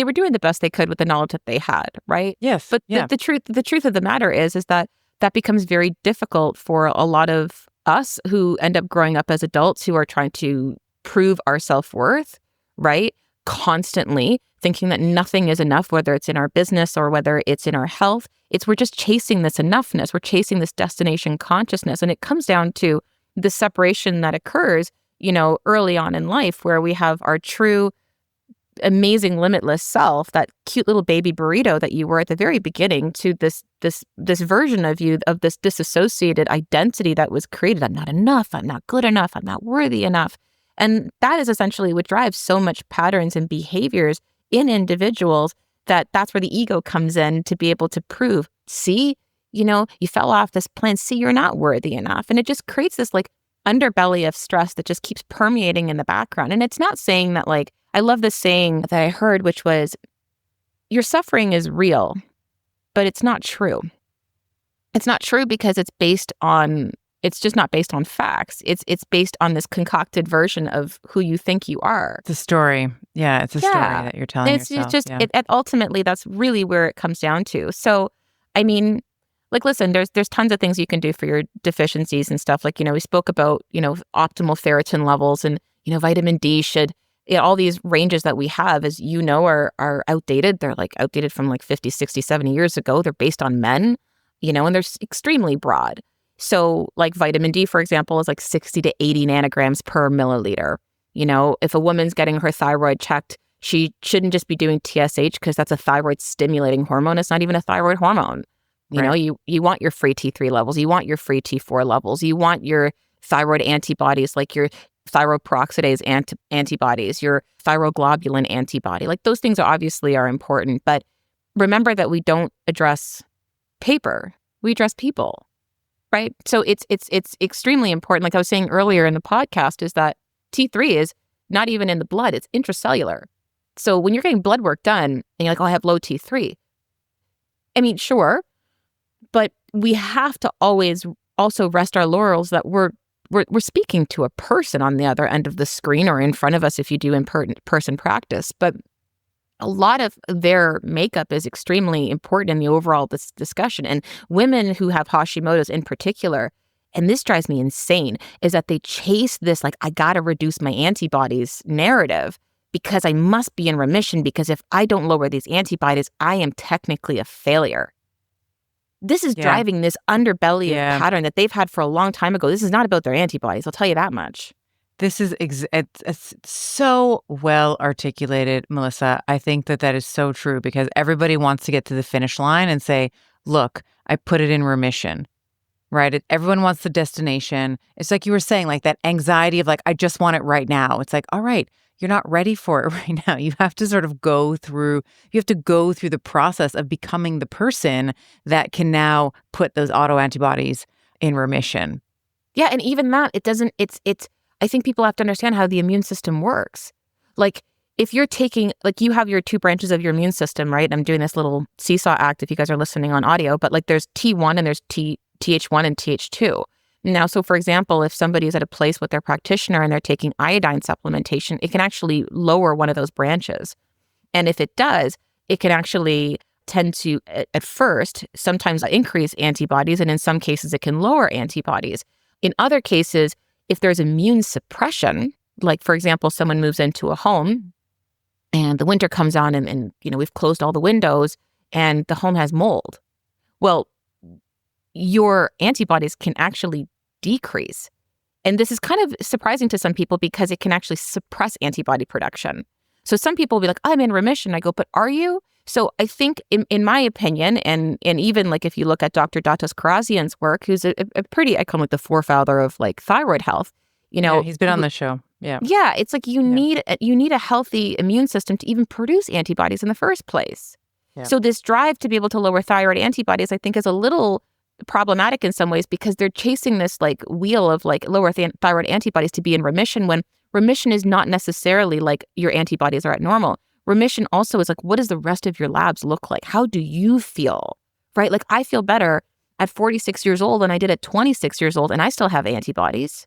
[SPEAKER 1] were doing the best they could with the knowledge that they had, right?
[SPEAKER 2] Yes.
[SPEAKER 1] But the truth of the matter is that becomes very difficult for a lot of us who end up growing up as adults who are trying to prove our self-worth, right? Constantly thinking that nothing is enough, whether it's in our business or whether it's in our health. We're just chasing this enoughness. We're chasing this destination consciousness. And it comes down to the separation that occurs, early on in life, where we have our true amazing limitless self, that cute little baby burrito that you were at the very beginning, to this version of you, of this disassociated identity that was created. I'm not enough, I'm not good enough, I'm not worthy enough. And that is essentially what drives so much patterns and behaviors in individuals, that's where the ego comes in to be able to prove, see, you fell off this plane, see, you're not worthy enough. And it just creates this like underbelly of stress that just keeps permeating in the background. And it's not saying that, like, I love this saying that I heard, which was, your suffering is real, but it's not true. It's not true because it's just not based on facts. It's based on this concocted version of who you think you are.
[SPEAKER 2] It's a story. Yeah, it's a story that you're telling yourself.
[SPEAKER 1] It's just, ultimately, that's really where it comes down to. So, I mean, like, listen, there's tons of things you can do for your deficiencies and stuff. Like, we spoke about, optimal ferritin levels, and, vitamin D should, all these ranges that we have, as are outdated. They're like outdated from like 50, 60, 70 years ago. They're based on men, and they're extremely broad. So like vitamin D, for example, is like 60 to 80 nanograms per milliliter. If a woman's getting her thyroid checked, she shouldn't just be doing TSH because that's a thyroid stimulating hormone. It's not even a thyroid hormone. You want your free T3 levels. You want your free T4 levels. You want your thyroid antibodies, like your thyroid peroxidase antibodies, your thyroglobulin antibody. Like, those things are important. But remember that we don't address paper. We address people, right? So it's extremely important. Like I was saying earlier in the podcast, is that T3 is not even in the blood. It's intracellular. So when you're getting blood work done and you're like, oh, I have low T3. I mean, sure. But we have to always also rest our laurels that we're speaking to a person on the other end of the screen, or in front of us if you do in-person practice. But a lot of their makeup is extremely important in the overall discussion. And women who have Hashimoto's in particular, and this drives me insane, is that they chase this, like, I got to reduce my antibodies narrative because I must be in remission, because if I don't lower these antibodies, I am technically a failure. This is driving this underbelly of pattern that they've had for a long time ago. This is not about their antibodies, I'll tell you that much.
[SPEAKER 2] This is it's so well articulated, Melissa. I think that is so true, because everybody wants to get to the finish line and say, look, I put it in remission, right? Everyone wants the destination. It's like you were saying, like that anxiety of like, I just want it right now. It's like, all right, you're not ready for it right now. You have to sort of go through the process of becoming the person that can now put those autoantibodies in remission.
[SPEAKER 1] Yeah, and even that, I think people have to understand how the immune system works. Like, if you're taking, like, you have your two branches of your immune system, right? I'm doing this little seesaw act if you guys are listening on audio, but like there's T1 and there's TH1 and TH2. Now, so for example, if somebody is at a place with their practitioner and they're taking iodine supplementation, it can actually lower one of those branches. And if it does, it can actually tend to, at first, sometimes increase antibodies, and in some cases it can lower antibodies. In other cases, if there's immune suppression, like for example, someone moves into a home and the winter comes on and we've closed all the windows and the home has mold. Well, your antibodies can actually decrease. And this is kind of surprising to some people because it can actually suppress antibody production. So some people will be like, I'm in remission. I go, but are you? So I think in my opinion, and even like if you look at Dr. Datos Karazian's work, who's a pretty, I call him like the forefather of like thyroid health,
[SPEAKER 2] he's been on the show. Yeah.
[SPEAKER 1] Yeah. It's like you need a healthy immune system to even produce antibodies in the first place. Yeah. So this drive to be able to lower thyroid antibodies, I think, is a little problematic in some ways, because they're chasing this like wheel of like lower thyroid antibodies to be in remission, when remission is not necessarily like your antibodies are at normal. Remission also is like, what does the rest of your labs look like? How do you feel, right? Like, I feel better at 46 years old than I did at 26 years old, and I still have antibodies.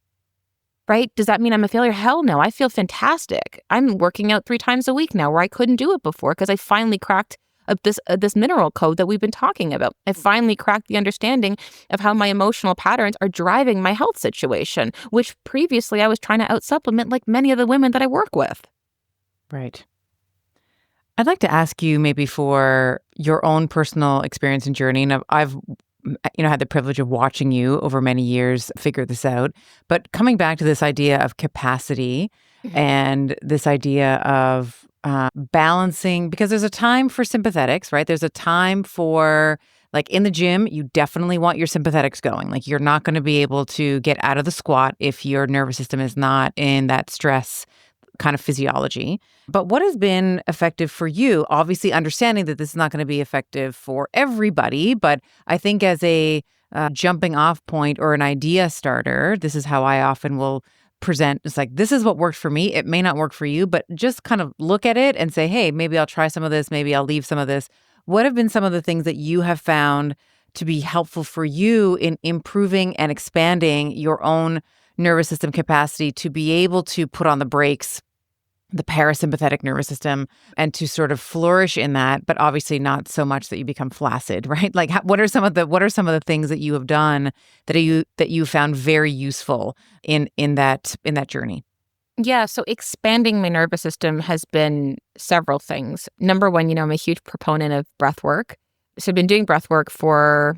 [SPEAKER 1] right? Does that mean I'm a failure? Hell no. I feel fantastic. I'm working out 3 times a week now where I couldn't do it before because I finally cracked this mineral code that we've been talking about. I finally cracked the understanding of how my emotional patterns are driving my health situation, which previously I was trying to out-supplement like many of the women that I work with.
[SPEAKER 2] Right. I'd like to ask you maybe for your own personal experience and journey. And I've had the privilege of watching you over many years figure this out. But coming back to this idea of capacity and this idea of balancing, because there's a time for sympathetics, right? There's a time for, like in the gym, you definitely want your sympathetics going. Like you're not going to be able to get out of the squat if your nervous system is not in that stress kind of physiology. But what has been effective for you? Obviously, understanding that this is not going to be effective for everybody, but I think as a jumping off point or an idea starter, this is how I often will present. It's like, this is what worked for me. It may not work for you, but just kind of look at it and say, hey, maybe I'll try some of this. Maybe I'll leave some of this. What have been some of the things that you have found to be helpful for you in improving and expanding your own nervous system capacity to be able to put on the brakes, the parasympathetic nervous system, and to sort of flourish in that, but obviously not so much that you become flaccid, right? Like, what are some of the things that you have done that you found very useful in that journey?
[SPEAKER 1] Yeah, so expanding my nervous system has been several things. Number one, I'm a huge proponent of breath work. So I've been doing breath work for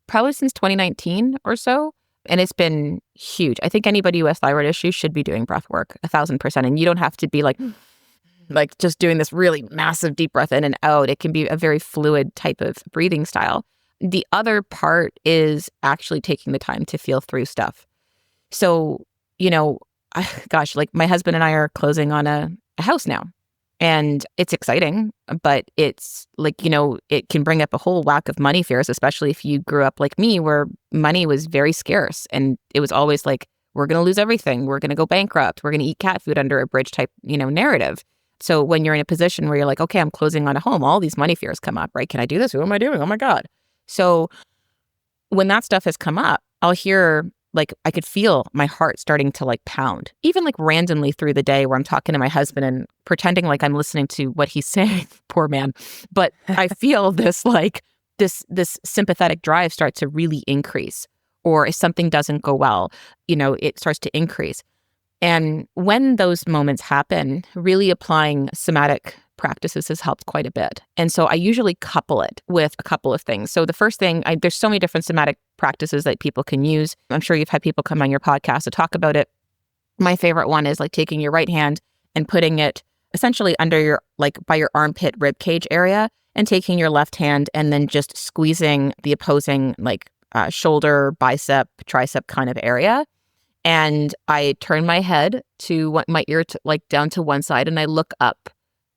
[SPEAKER 1] probably since 2019 or so. And it's been huge. I think anybody who has thyroid issues should be doing breath work 1,000%. And you don't have to be like just doing this really massive deep breath in and out. It can be a very fluid type of breathing style. The other part is actually taking the time to feel through stuff. So, like my husband and I are closing on a house now. And it's exciting, but it's like, it can bring up a whole whack of money fears, especially if you grew up like me, where money was very scarce. And it was always like, we're going to lose everything. We're going to go bankrupt. We're going to eat cat food under a bridge type, narrative. So when you're in a position where you're like, okay, I'm closing on a home, all these money fears come up, right? Can I do this? Who am I doing? Oh my God. So when that stuff has come up, I'll hear, like, I could feel my heart starting to like pound, even like randomly through the day where I'm talking to my husband and pretending like I'm listening to what he's saying, poor man. But I feel this sympathetic drive start to really increase. Or if something doesn't go well, it starts to increase. And when those moments happen, really applying somatic practices has helped quite a bit. And so I usually couple it with a couple of things. So the first thing, there's so many different somatic practices that people can use. I'm sure you've had people come on your podcast to talk about it. My favorite one is like taking your right hand and putting it essentially under your, like by your armpit rib cage area, and taking your left hand and then just squeezing the opposing shoulder, bicep, tricep kind of area. And I turn my head to my ear down to one side, and I look up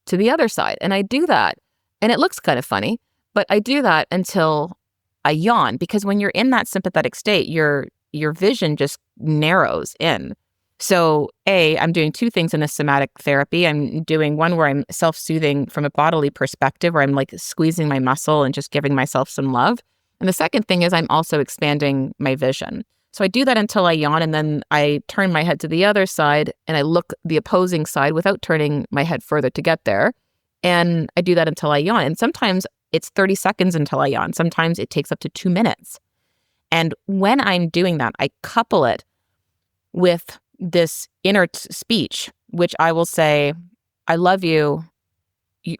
[SPEAKER 1] to the other side. And I do that. And it looks kind of funny, but I do that until I yawn, because when you're in that sympathetic state, your vision just narrows in. So I'm doing two things in this somatic therapy. I'm doing one where I'm self-soothing from a bodily perspective, where I'm like squeezing my muscle and just giving myself some love. And the second thing is I'm also expanding my vision. So I do that until I yawn, and then I turn my head to the other side and I look the opposing side without turning my head further to get there. And I do that until I yawn. And sometimes it's 30 seconds until I yawn. Sometimes it takes up to 2 minutes. And when I'm doing that, I couple it with this inner speech, which I will say, I love you.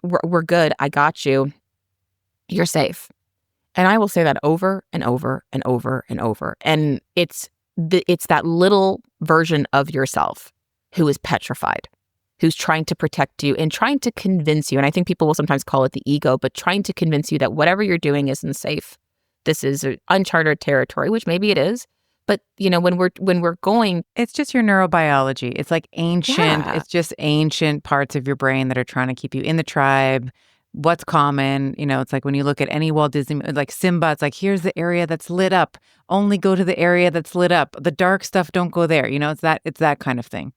[SPEAKER 1] We're good. I got you. You're safe. And I will say that over and over and over and over. And it's that little version of yourself who is petrified, who's trying to protect you and trying to convince you. And I think people will sometimes call it the ego, but trying to convince you that whatever you're doing isn't safe. This is uncharted territory, which maybe it is. But when we're going,
[SPEAKER 2] it's just your neurobiology. It's like ancient.
[SPEAKER 1] Yeah.
[SPEAKER 2] It's just ancient parts of your brain that are trying to keep you in the tribe. What's common, it's like when you look at any Walt Disney, like Simba, it's like, here's the area that's lit up. Only go to the area that's lit up. The dark stuff, don't go there. It's that kind of thing.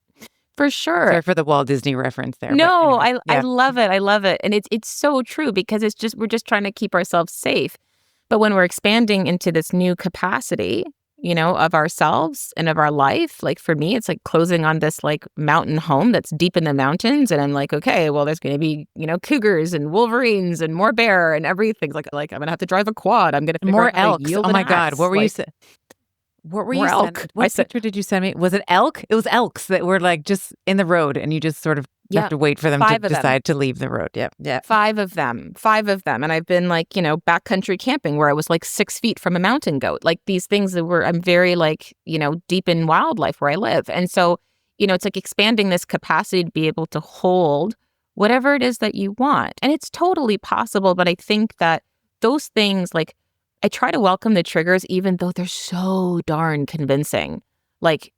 [SPEAKER 1] For sure.
[SPEAKER 2] Sorry for the Walt Disney reference there.
[SPEAKER 1] No,
[SPEAKER 2] anyway,
[SPEAKER 1] I love it. I love it. And it's so true, because we're just trying to keep ourselves safe. But when we're expanding into this new capacity, of ourselves and of our life. Like for me, it's like closing on this like mountain home that's deep in the mountains. And I'm like, okay, well, there's going to be, cougars and wolverines and more bear and everything. Like I'm going to have to drive a quad. I'm going to figure
[SPEAKER 2] More
[SPEAKER 1] out how to
[SPEAKER 2] elks.
[SPEAKER 1] yield
[SPEAKER 2] Oh
[SPEAKER 1] an
[SPEAKER 2] my God.
[SPEAKER 1] axe.
[SPEAKER 2] What were you
[SPEAKER 1] Like,
[SPEAKER 2] saying? What were
[SPEAKER 1] more
[SPEAKER 2] you
[SPEAKER 1] elk.
[SPEAKER 2] sending? What picture did you send me? Was it elk? It was elks that were like just in the road and you just sort of have to wait for them to decide to leave the road. Yep. Yeah.
[SPEAKER 1] 5 of them. 5 of them. And I've been like, backcountry camping where I was like 6 feet from a mountain goat. Like these things that I'm very like, deep in wildlife where I live. And so, it's like expanding this capacity to be able to hold whatever it is that you want. And it's totally possible. But I think that those things, like, I try to welcome the triggers, even though they're so darn convincing. Like,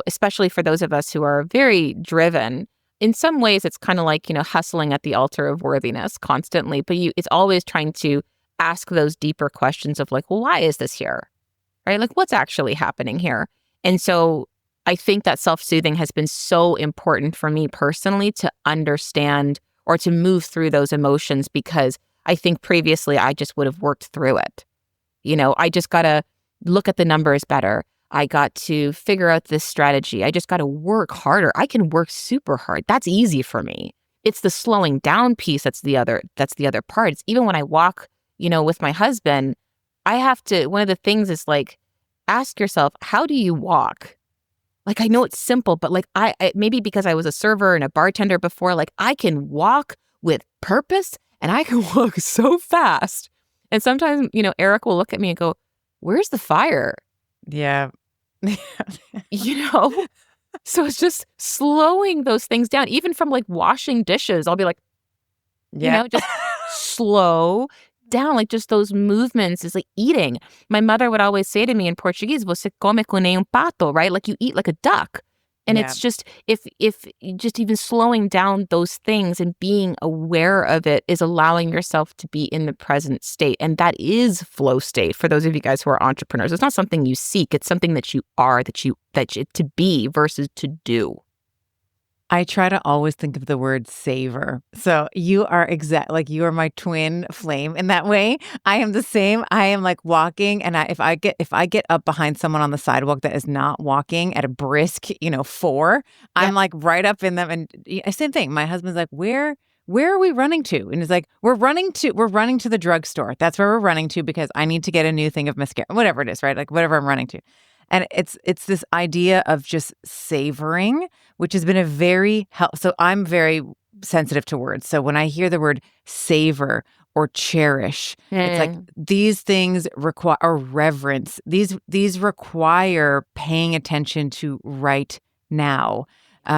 [SPEAKER 1] especially for those of us who are very driven. In some ways, it's kind of like, hustling at the altar of worthiness constantly. But it's always trying to ask those deeper questions of like, well, why is this here? Right? Like, what's actually happening here? And so I think that self-soothing has been so important for me personally to understand or to move through those emotions, because I think previously I just would have worked through it. I just got to look at the numbers better. I got to figure out this strategy. I just got to work harder. I can work super hard. That's easy for me. It's the slowing down piece that's the other part. It's even when I walk, with my husband, I have to, one of the things is like, ask yourself, how do you walk? Like, I know it's simple, but like I maybe because I was a server and a bartender before, like I can walk with purpose and I can walk so fast. And sometimes, Eric will look at me and go, where's the fire?
[SPEAKER 2] Yeah.
[SPEAKER 1] So it's just slowing those things down, even from like washing dishes. I'll be like, just slow down. Like just those movements is like eating. My mother would always say to me in Portuguese, você come que nem pato, right? Like you eat like a duck. And it's just, if just even slowing down those things and being aware of it is allowing yourself to be in the present state. And that is flow state for those of you guys who are entrepreneurs. It's not something you seek. It's something that you are, to be versus to do.
[SPEAKER 2] I try to always think of the word savor. So you are like you are my twin flame in that way. I am the same. I am like walking, and if I get up behind someone on the sidewalk that is not walking at a brisk, 4, I'm like right up in them. And same thing. My husband's like, where are we running to? And he's like, we're running to the drugstore. That's where we're running to because I need to get a new thing of mascara, whatever it is, right? Like whatever I'm running to. And it's this idea of just savoring, which has been a so I'm very sensitive to words. So when I hear the word savor or cherish, it's like these things require reverence. These require paying attention to right now.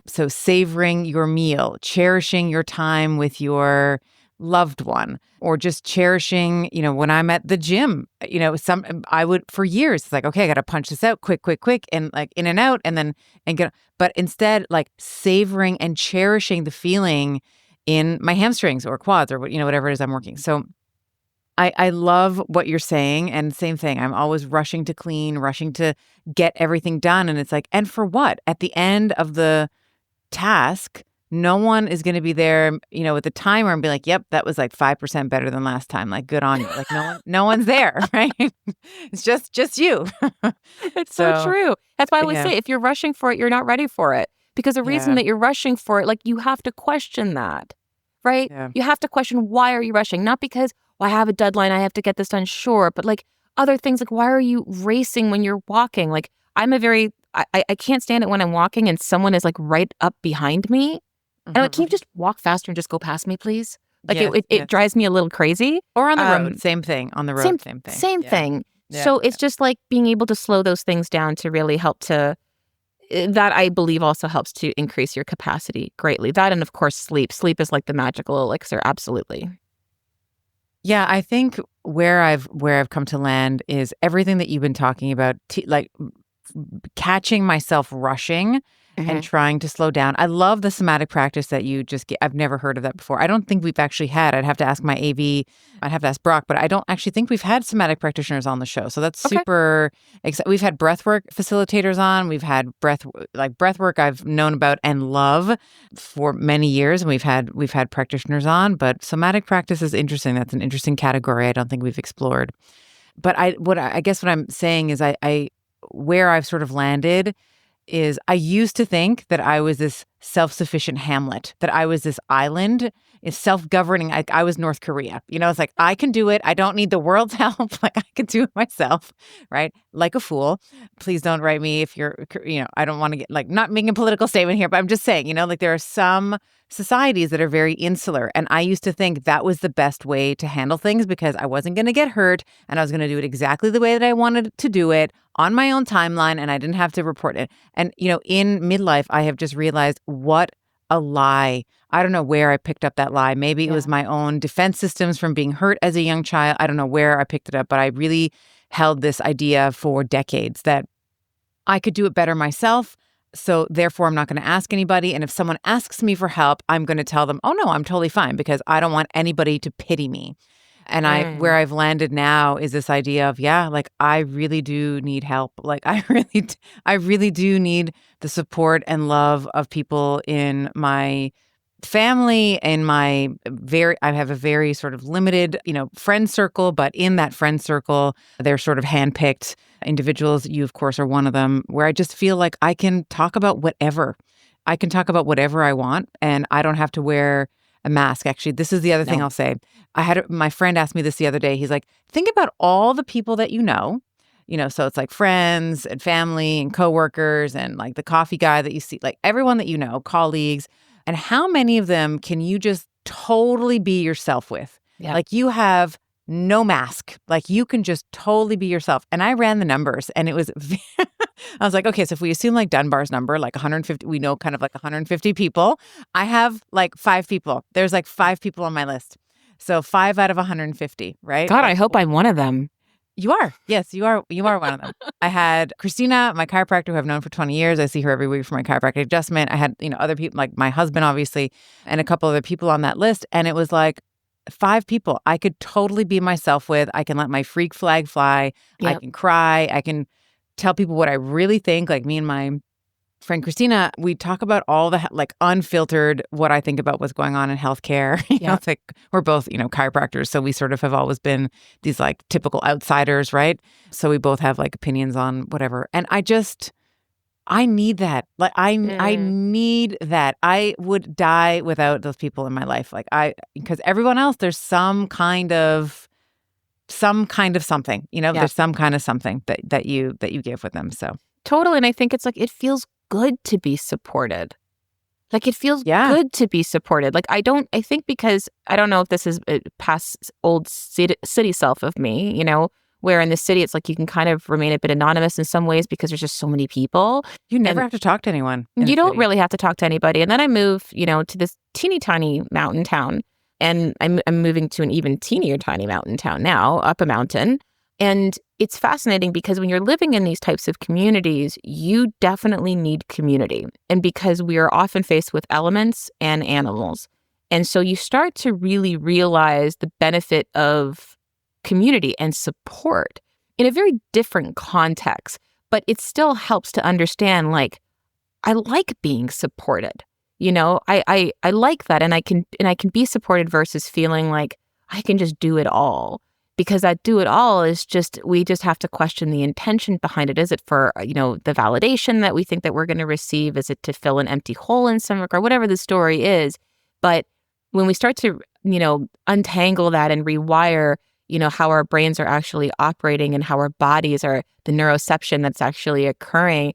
[SPEAKER 2] So savoring your meal, cherishing your time with your loved one, or just cherishing, when I'm at the gym, I would for years, it's like, okay, I got to punch this out quick, and like in and out and get, but instead like savoring and cherishing the feeling in my hamstrings or quads or whatever it is I'm working. So I love what you're saying. And same thing. I'm always rushing to clean, rushing to get everything done. And it's like, and for what? At the end of the task, no one is going to be there, with the timer and be like, yep, that was like 5% better than last time. Like, good on you. Like no one's there, right? It's just you.
[SPEAKER 1] It's so true. That's why I always say, if you're rushing for it, you're not ready for it. Because the reason that you're rushing for it, like you have to question that, right? Yeah. You have to question, why are you rushing? Not because, well, I have a deadline, I have to get this done, sure. But like other things, like why are you racing when you're walking? Like I can't stand it when I'm walking and someone is like right up behind me. And I'm like, can you just walk faster and just go past me, please? Like it drives me a little crazy.
[SPEAKER 2] Or on the road, same thing. On the road, same thing.
[SPEAKER 1] Same thing. Yeah. So it's just like being able to slow those things down to really help to, that I believe also helps to increase your capacity greatly. That and of course sleep. Sleep is like the magical elixir, absolutely.
[SPEAKER 2] Yeah, I think where I've come to land is everything that you've been talking about, like catching myself rushing and trying to slow down. I love the somatic practice that you just get. I've never heard of that before. I don't think we've actually had. I'd have to ask my AV. I'd have to ask Brock, but I don't actually think we've had somatic practitioners on the show. So that's super exciting. We've had breathwork facilitators on. We've had breathwork I've known about and love for many years, and we've had practitioners on. But somatic practice is interesting. That's an interesting category I don't think we've explored. But I guess what I'm saying is where I've sort of landed is I used to think that I was this self-sufficient hamlet, that I was this island, is self-governing. I was North Korea. It's like, I can do it. I don't need the world's help. Like, I can do it myself, right? Like a fool. Please don't write me if you're, I don't want to get, like, not making a political statement here, but I'm just saying, like, there are some societies that are very insular. And I used to think that was the best way to handle things because I wasn't going to get hurt and I was going to do it exactly the way that I wanted to do it on my own timeline and I didn't have to report it. And, in midlife, I have just realized what a lie. I don't know where I picked up that lie. Maybe it was my own defense systems from being hurt as a young child. I don't know where I picked it up, but I really held this idea for decades that I could do it better myself. So therefore, I'm not going to ask anybody. And if someone asks me for help, I'm going to tell them, oh, no, I'm totally fine because I don't want anybody to pity me. And where I've landed now is this idea of, like, I really do need help. Like, I really do need the support and love of people in my family, in I have a very sort of limited, friend circle, but in that friend circle, they're sort of handpicked individuals. You, of course, are one of them, where I just feel like I can talk about whatever. I can talk about whatever I want, and I don't have to wear a mask. Actually, this is the other thing I'll say. My friend asked me this the other day. He's like, think about all the people that you know, so it's like friends and family and coworkers and like the coffee guy that you see, like everyone that you know, colleagues, and how many of them can you just totally be yourself with?
[SPEAKER 1] Yeah.
[SPEAKER 2] Like, you have no mask. Like, you can just totally be yourself. And I ran the numbers and it was, I was like, okay, so if we assume like Dunbar's number, like 150, we know kind of like 150 people. I have like 5 people. There's like 5 people on my list. So 5 out of 150, right?
[SPEAKER 1] God, I hope I'm one of them.
[SPEAKER 2] You are. Yes, you are. You are one of them. I had Christina, my chiropractor, who I've known for 20 years. I see her every week for my chiropractic adjustment. I had, other people like my husband, obviously, and a couple other people on that list. And it was like 5 people I could totally be myself with. I can let my freak flag fly.
[SPEAKER 1] Yep.
[SPEAKER 2] I can cry. I can tell people what I really think. Like, me and my friend Christina, we talk about all the like unfiltered what I think about what's going on in healthcare. It's like we're both, chiropractors. So we sort of have always been these like typical outsiders, right? So we both have like opinions on whatever. And I need that. Like, I need that. I would die without those people in my life. Like, because everyone else, there's some kind of something, there's some kind of something that you give with them. So
[SPEAKER 1] totally. And I think it's like, it feels good to be supported. Like, it feels good to be supported. Like, I think because I don't know if this is a past old city self of me, where in the city, it's like you can kind of remain a bit anonymous in some ways because there's just so many people.
[SPEAKER 2] You never have to talk to anyone.
[SPEAKER 1] You don't really have to talk to anybody. And then I move, to this teeny tiny mountain town. And I'm moving to an even teenier tiny mountain town now, up a mountain. And it's fascinating because when you're living in these types of communities, you definitely need community. And because we are often faced with elements and animals. And so you start to really realize the benefit of community and support in a very different context. But it still helps to understand, like, I like being supported. I like that. And I can be supported versus feeling like I can just do it all. Because that do it all is we just have to question the intention behind it. Is it for, the validation that we think that we're going to receive? Is it to fill an empty hole in some regard? Whatever the story is. But when we start to, untangle that and rewire, how our brains are actually operating and how our bodies are, the neuroception that's actually occurring,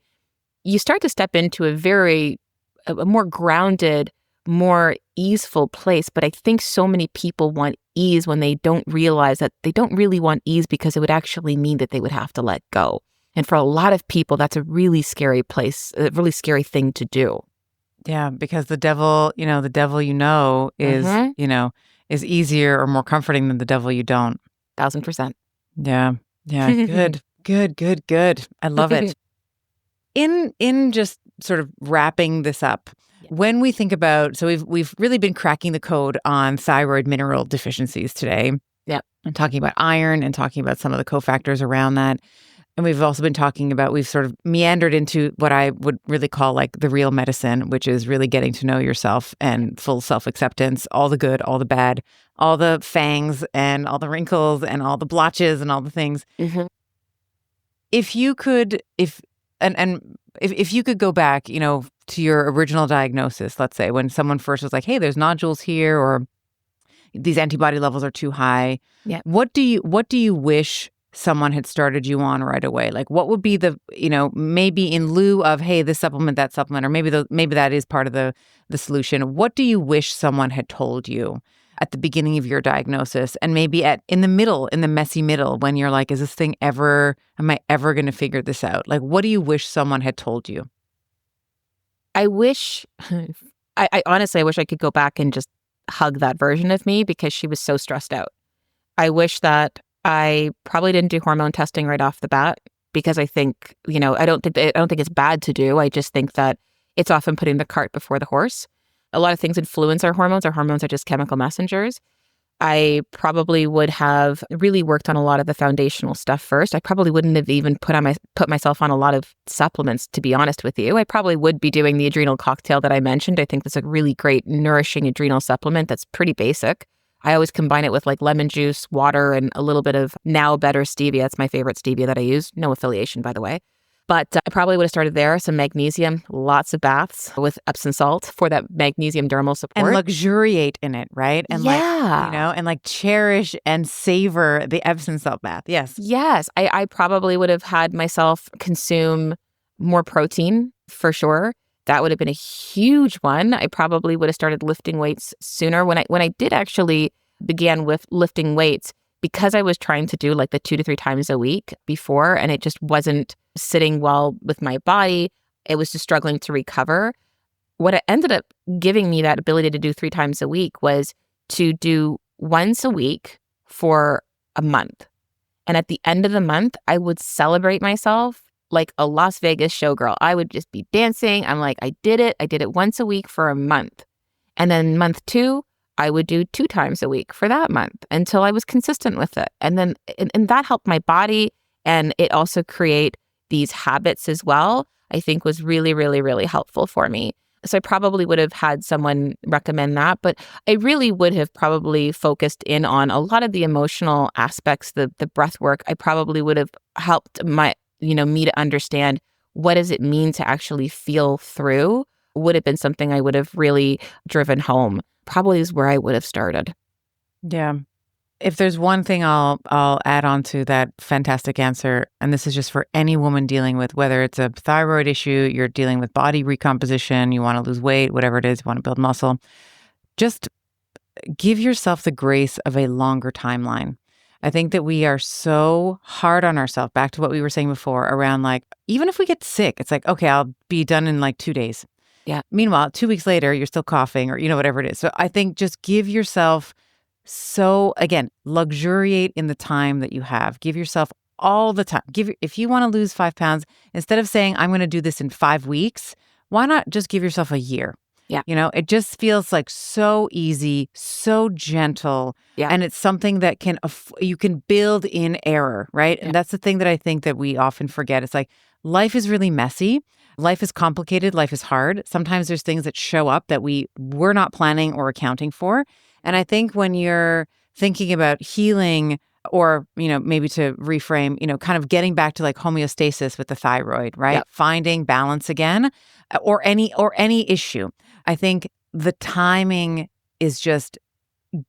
[SPEAKER 1] you start to step into a more grounded, more easeful place. But I think so many people want ease when they don't realize that they don't really want ease because it would actually mean that they would have to let go. And for a lot of people, that's a really scary place, a really scary thing to do.
[SPEAKER 2] Yeah, because the devil, is, is easier or more comforting than the devil you don't.
[SPEAKER 1] 1,000%.
[SPEAKER 2] Yeah. Good. I love it. In just sort of wrapping this up, when we think about, so we've really been cracking the code on thyroid mineral deficiencies today.
[SPEAKER 1] Yeah.
[SPEAKER 2] And talking about iron and talking about some of the cofactors around that. And we've also been talking about, we've sort of meandered into what I would really call like the real medicine, which is really getting to know yourself and full self-acceptance, all the good, all the bad, all the fangs and all the wrinkles and all the blotches and all the things.
[SPEAKER 1] Mm-hmm.
[SPEAKER 2] if you could, if you could go back, to your original diagnosis, let's say when someone first was like, hey, there's nodules here, or these antibody levels are too high.
[SPEAKER 1] Yeah.
[SPEAKER 2] What do you wish someone had started you on right away? Like, what would be the, maybe in lieu of, hey, this supplement, that supplement, or maybe that is part of the solution. What do you wish someone had told you at the beginning of your diagnosis, and maybe in the middle, in the messy middle, when you're like, am I ever going to figure this out? Like, what do you wish someone had told you?
[SPEAKER 1] I wish, I honestly, I wish I could go back and just hug that version of me because she was so stressed out. I wish that I probably didn't do hormone testing right off the bat because I think, I don't think it's bad to do. I just think that it's often putting the cart before the horse. A lot of things influence our hormones. Our hormones are just chemical messengers. I probably would have really worked on a lot of the foundational stuff first. I probably wouldn't have even put myself on a lot of supplements, to be honest with you. I probably would be doing the adrenal cocktail that I mentioned. I think that's a really great nourishing adrenal supplement that's pretty basic. I always combine it with like lemon juice, water, and a little bit of Now Better stevia. It's my favorite stevia that I use. No affiliation, by the way. But I probably would have started there. Some magnesium, lots of baths with Epsom salt for that magnesium dermal support.
[SPEAKER 2] And luxuriate in it, right? And
[SPEAKER 1] yeah.
[SPEAKER 2] and like cherish and savor the Epsom salt bath. Yes.
[SPEAKER 1] Yes. I probably would have had myself consume more protein for sure. That would have been a huge one. I probably would have started lifting weights sooner. When I did actually began with lifting weights, because I was trying to do like the 2 to 3 times a week before, and it just wasn't sitting well with my body. It was just struggling to recover. What it ended up giving me that ability to do 3 times a week was to do once a week for a month. And at the end of the month, I would celebrate myself like a Las Vegas showgirl. I would just be dancing. I'm like, I did it. I did it once a week for a month. And then month 2, I would do 2 times a week for that month until I was consistent with it. And then, and that helped my body. And it also create these habits as well, I think was really, really, really helpful for me. So I probably would have had someone recommend that, but I really would have probably focused in on a lot of the emotional aspects, the breath work. I probably would have helped me to understand what does it mean to actually feel through would have been something I would have really driven home. Probably is where I would have started.
[SPEAKER 2] Yeah. If there's one thing I'll add on to that fantastic answer, and this is just for any woman dealing with, whether it's a thyroid issue, you're dealing with body recomposition, you want to lose weight, whatever it is, you want to build muscle, just give yourself the grace of a longer timeline. I think that we are so hard on ourselves, back to what we were saying before, around like, even if we get sick, it's like, okay, I'll be done in like 2 days.
[SPEAKER 1] Yeah.
[SPEAKER 2] Meanwhile, 2 weeks later, you're still coughing or, whatever it is. So I think just give yourself, again, luxuriate in the time that you have. Give yourself all the time. If you want to lose 5 pounds, instead of saying, I'm going to do this in 5 weeks, why not just give yourself a year?
[SPEAKER 1] Yeah.
[SPEAKER 2] It just feels like so easy, so gentle.
[SPEAKER 1] Yeah.
[SPEAKER 2] And it's something that you can build in error, right?
[SPEAKER 1] Yeah.
[SPEAKER 2] And that's the thing that I think that we often forget. It's like, life is really messy. Life is complicated. Life is hard. Sometimes there's things that show up that we were not planning or accounting for. And I think when you're thinking about healing, or, maybe to reframe, kind of getting back to like homeostasis with the thyroid, right?
[SPEAKER 1] Yep.
[SPEAKER 2] Finding balance again, or any issue. I think the timing is just,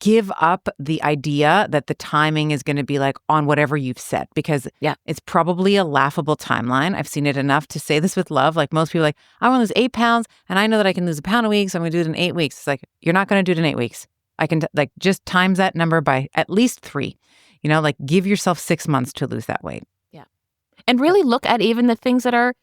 [SPEAKER 2] give up the idea that the timing is going to be like on whatever you've set, because it's probably a laughable timeline. I've seen it enough to say this with love. Like most people are like, I want to lose 8 pounds and I know that I can lose a pound a week, so I'm going to do it in 8 weeks. It's like, you're not going to do it in 8 weeks. I can just times that number by at least 3, give yourself 6 months to lose that weight.
[SPEAKER 1] Yeah. And really look at even the things that are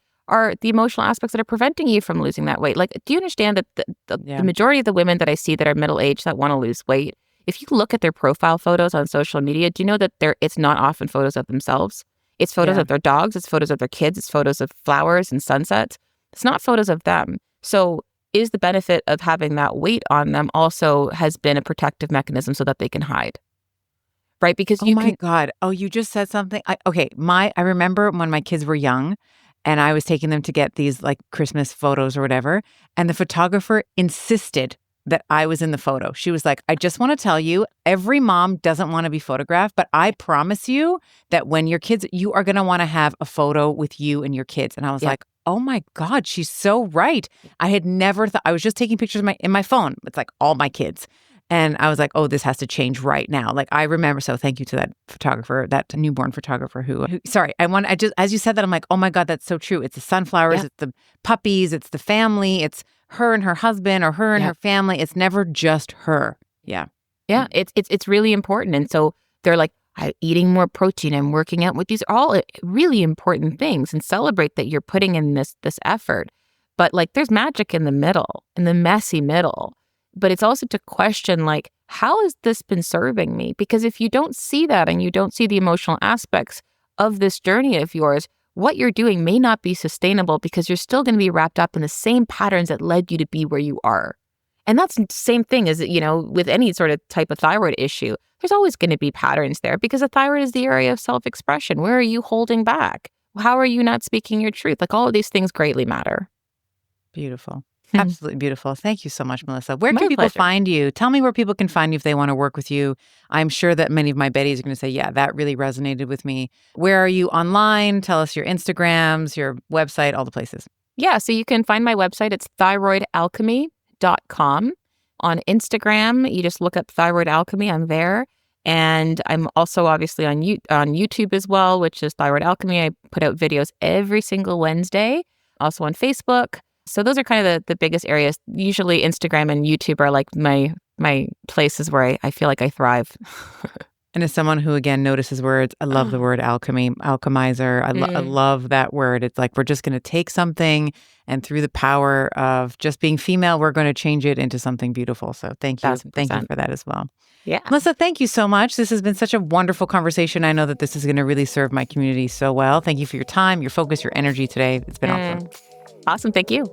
[SPEAKER 1] the emotional aspects that are preventing you from losing that weight. Like, do you understand that the majority of the women that I see that are middle-aged that want to lose weight, if you look at their profile photos on social media, do you know that it's not often photos of themselves? It's photos of their dogs, it's photos of their kids, it's photos of flowers and sunsets. It's not photos of them. So is the benefit of having that weight on them also has been a protective mechanism so that they can hide? Right? Because
[SPEAKER 2] God. Oh, you just said something. I remember when my kids were young, and I was taking them to get these like Christmas photos or whatever. And the photographer insisted that I was in the photo. She was like, I just want to tell you, every mom doesn't want to be photographed, but I promise you that when your kids, you are going to want to have a photo with you and your kids. And I was
[SPEAKER 1] Yep.
[SPEAKER 2] like, oh my God, she's so right. I had never thought, I was just taking pictures in my phone. It's like all my kids. And I was like, oh, this has to change right now. Like I remember, so thank you to that photographer, that newborn photographer who sorry, I just, as you said that, I'm like, oh my God, that's so true. It's the sunflowers,
[SPEAKER 1] Yep.
[SPEAKER 2] it's the puppies, it's the family, it's her and her husband or her and
[SPEAKER 1] Yep.
[SPEAKER 2] her family. It's never just her. Yeah.
[SPEAKER 1] Yeah, it's really important. And so they're like, eating more protein and working out with these are all really important things, and celebrate that you're putting in this effort. But like there's magic in the middle, in the messy middle. But it's also to question like, how has this been serving me? Because if you don't see that and you don't see the emotional aspects of this journey of yours, what you're doing may not be sustainable because you're still going to be wrapped up in the same patterns that led you to be where you are. And that's the same thing as, with any sort of type of thyroid issue. There's always going to be patterns there because the thyroid is the area of self-expression. Where are you holding back? How are you not speaking your truth? Like all of these things greatly matter.
[SPEAKER 2] Beautiful. Absolutely beautiful. Thank you so much, Melissa. Where
[SPEAKER 1] My
[SPEAKER 2] can people
[SPEAKER 1] pleasure.
[SPEAKER 2] find you? Tell me where people can find you if they want to work with you. I'm sure that many of my Betties are going to say, yeah, that really resonated with me. Where are you online? Tell us your Instagrams, your website, all the places.
[SPEAKER 1] Yeah, so you can find my website. It's thyroidalchemy.com. On Instagram, you just look up Thyroid Alchemy. I'm there. And I'm also obviously on YouTube as well, which is Thyroid Alchemy. I put out videos every single Wednesday. Also on Facebook. So those are kind of the biggest areas. Usually Instagram and YouTube are like my places where I feel like I thrive.
[SPEAKER 2] And as someone who, again, notices words, I love the word alchemy, alchemizer. I love that word. It's like we're just going to take something and through the power of just being female, we're going to change it into something beautiful. So thank you.
[SPEAKER 1] 1000%.
[SPEAKER 2] Thank you for that as well.
[SPEAKER 1] Yeah.
[SPEAKER 2] Melissa, thank you so much. This has been such a wonderful conversation. I know that this is going to really serve my community so well. Thank you for your time, your focus, your energy today. It's been awesome.
[SPEAKER 1] Awesome. Thank you.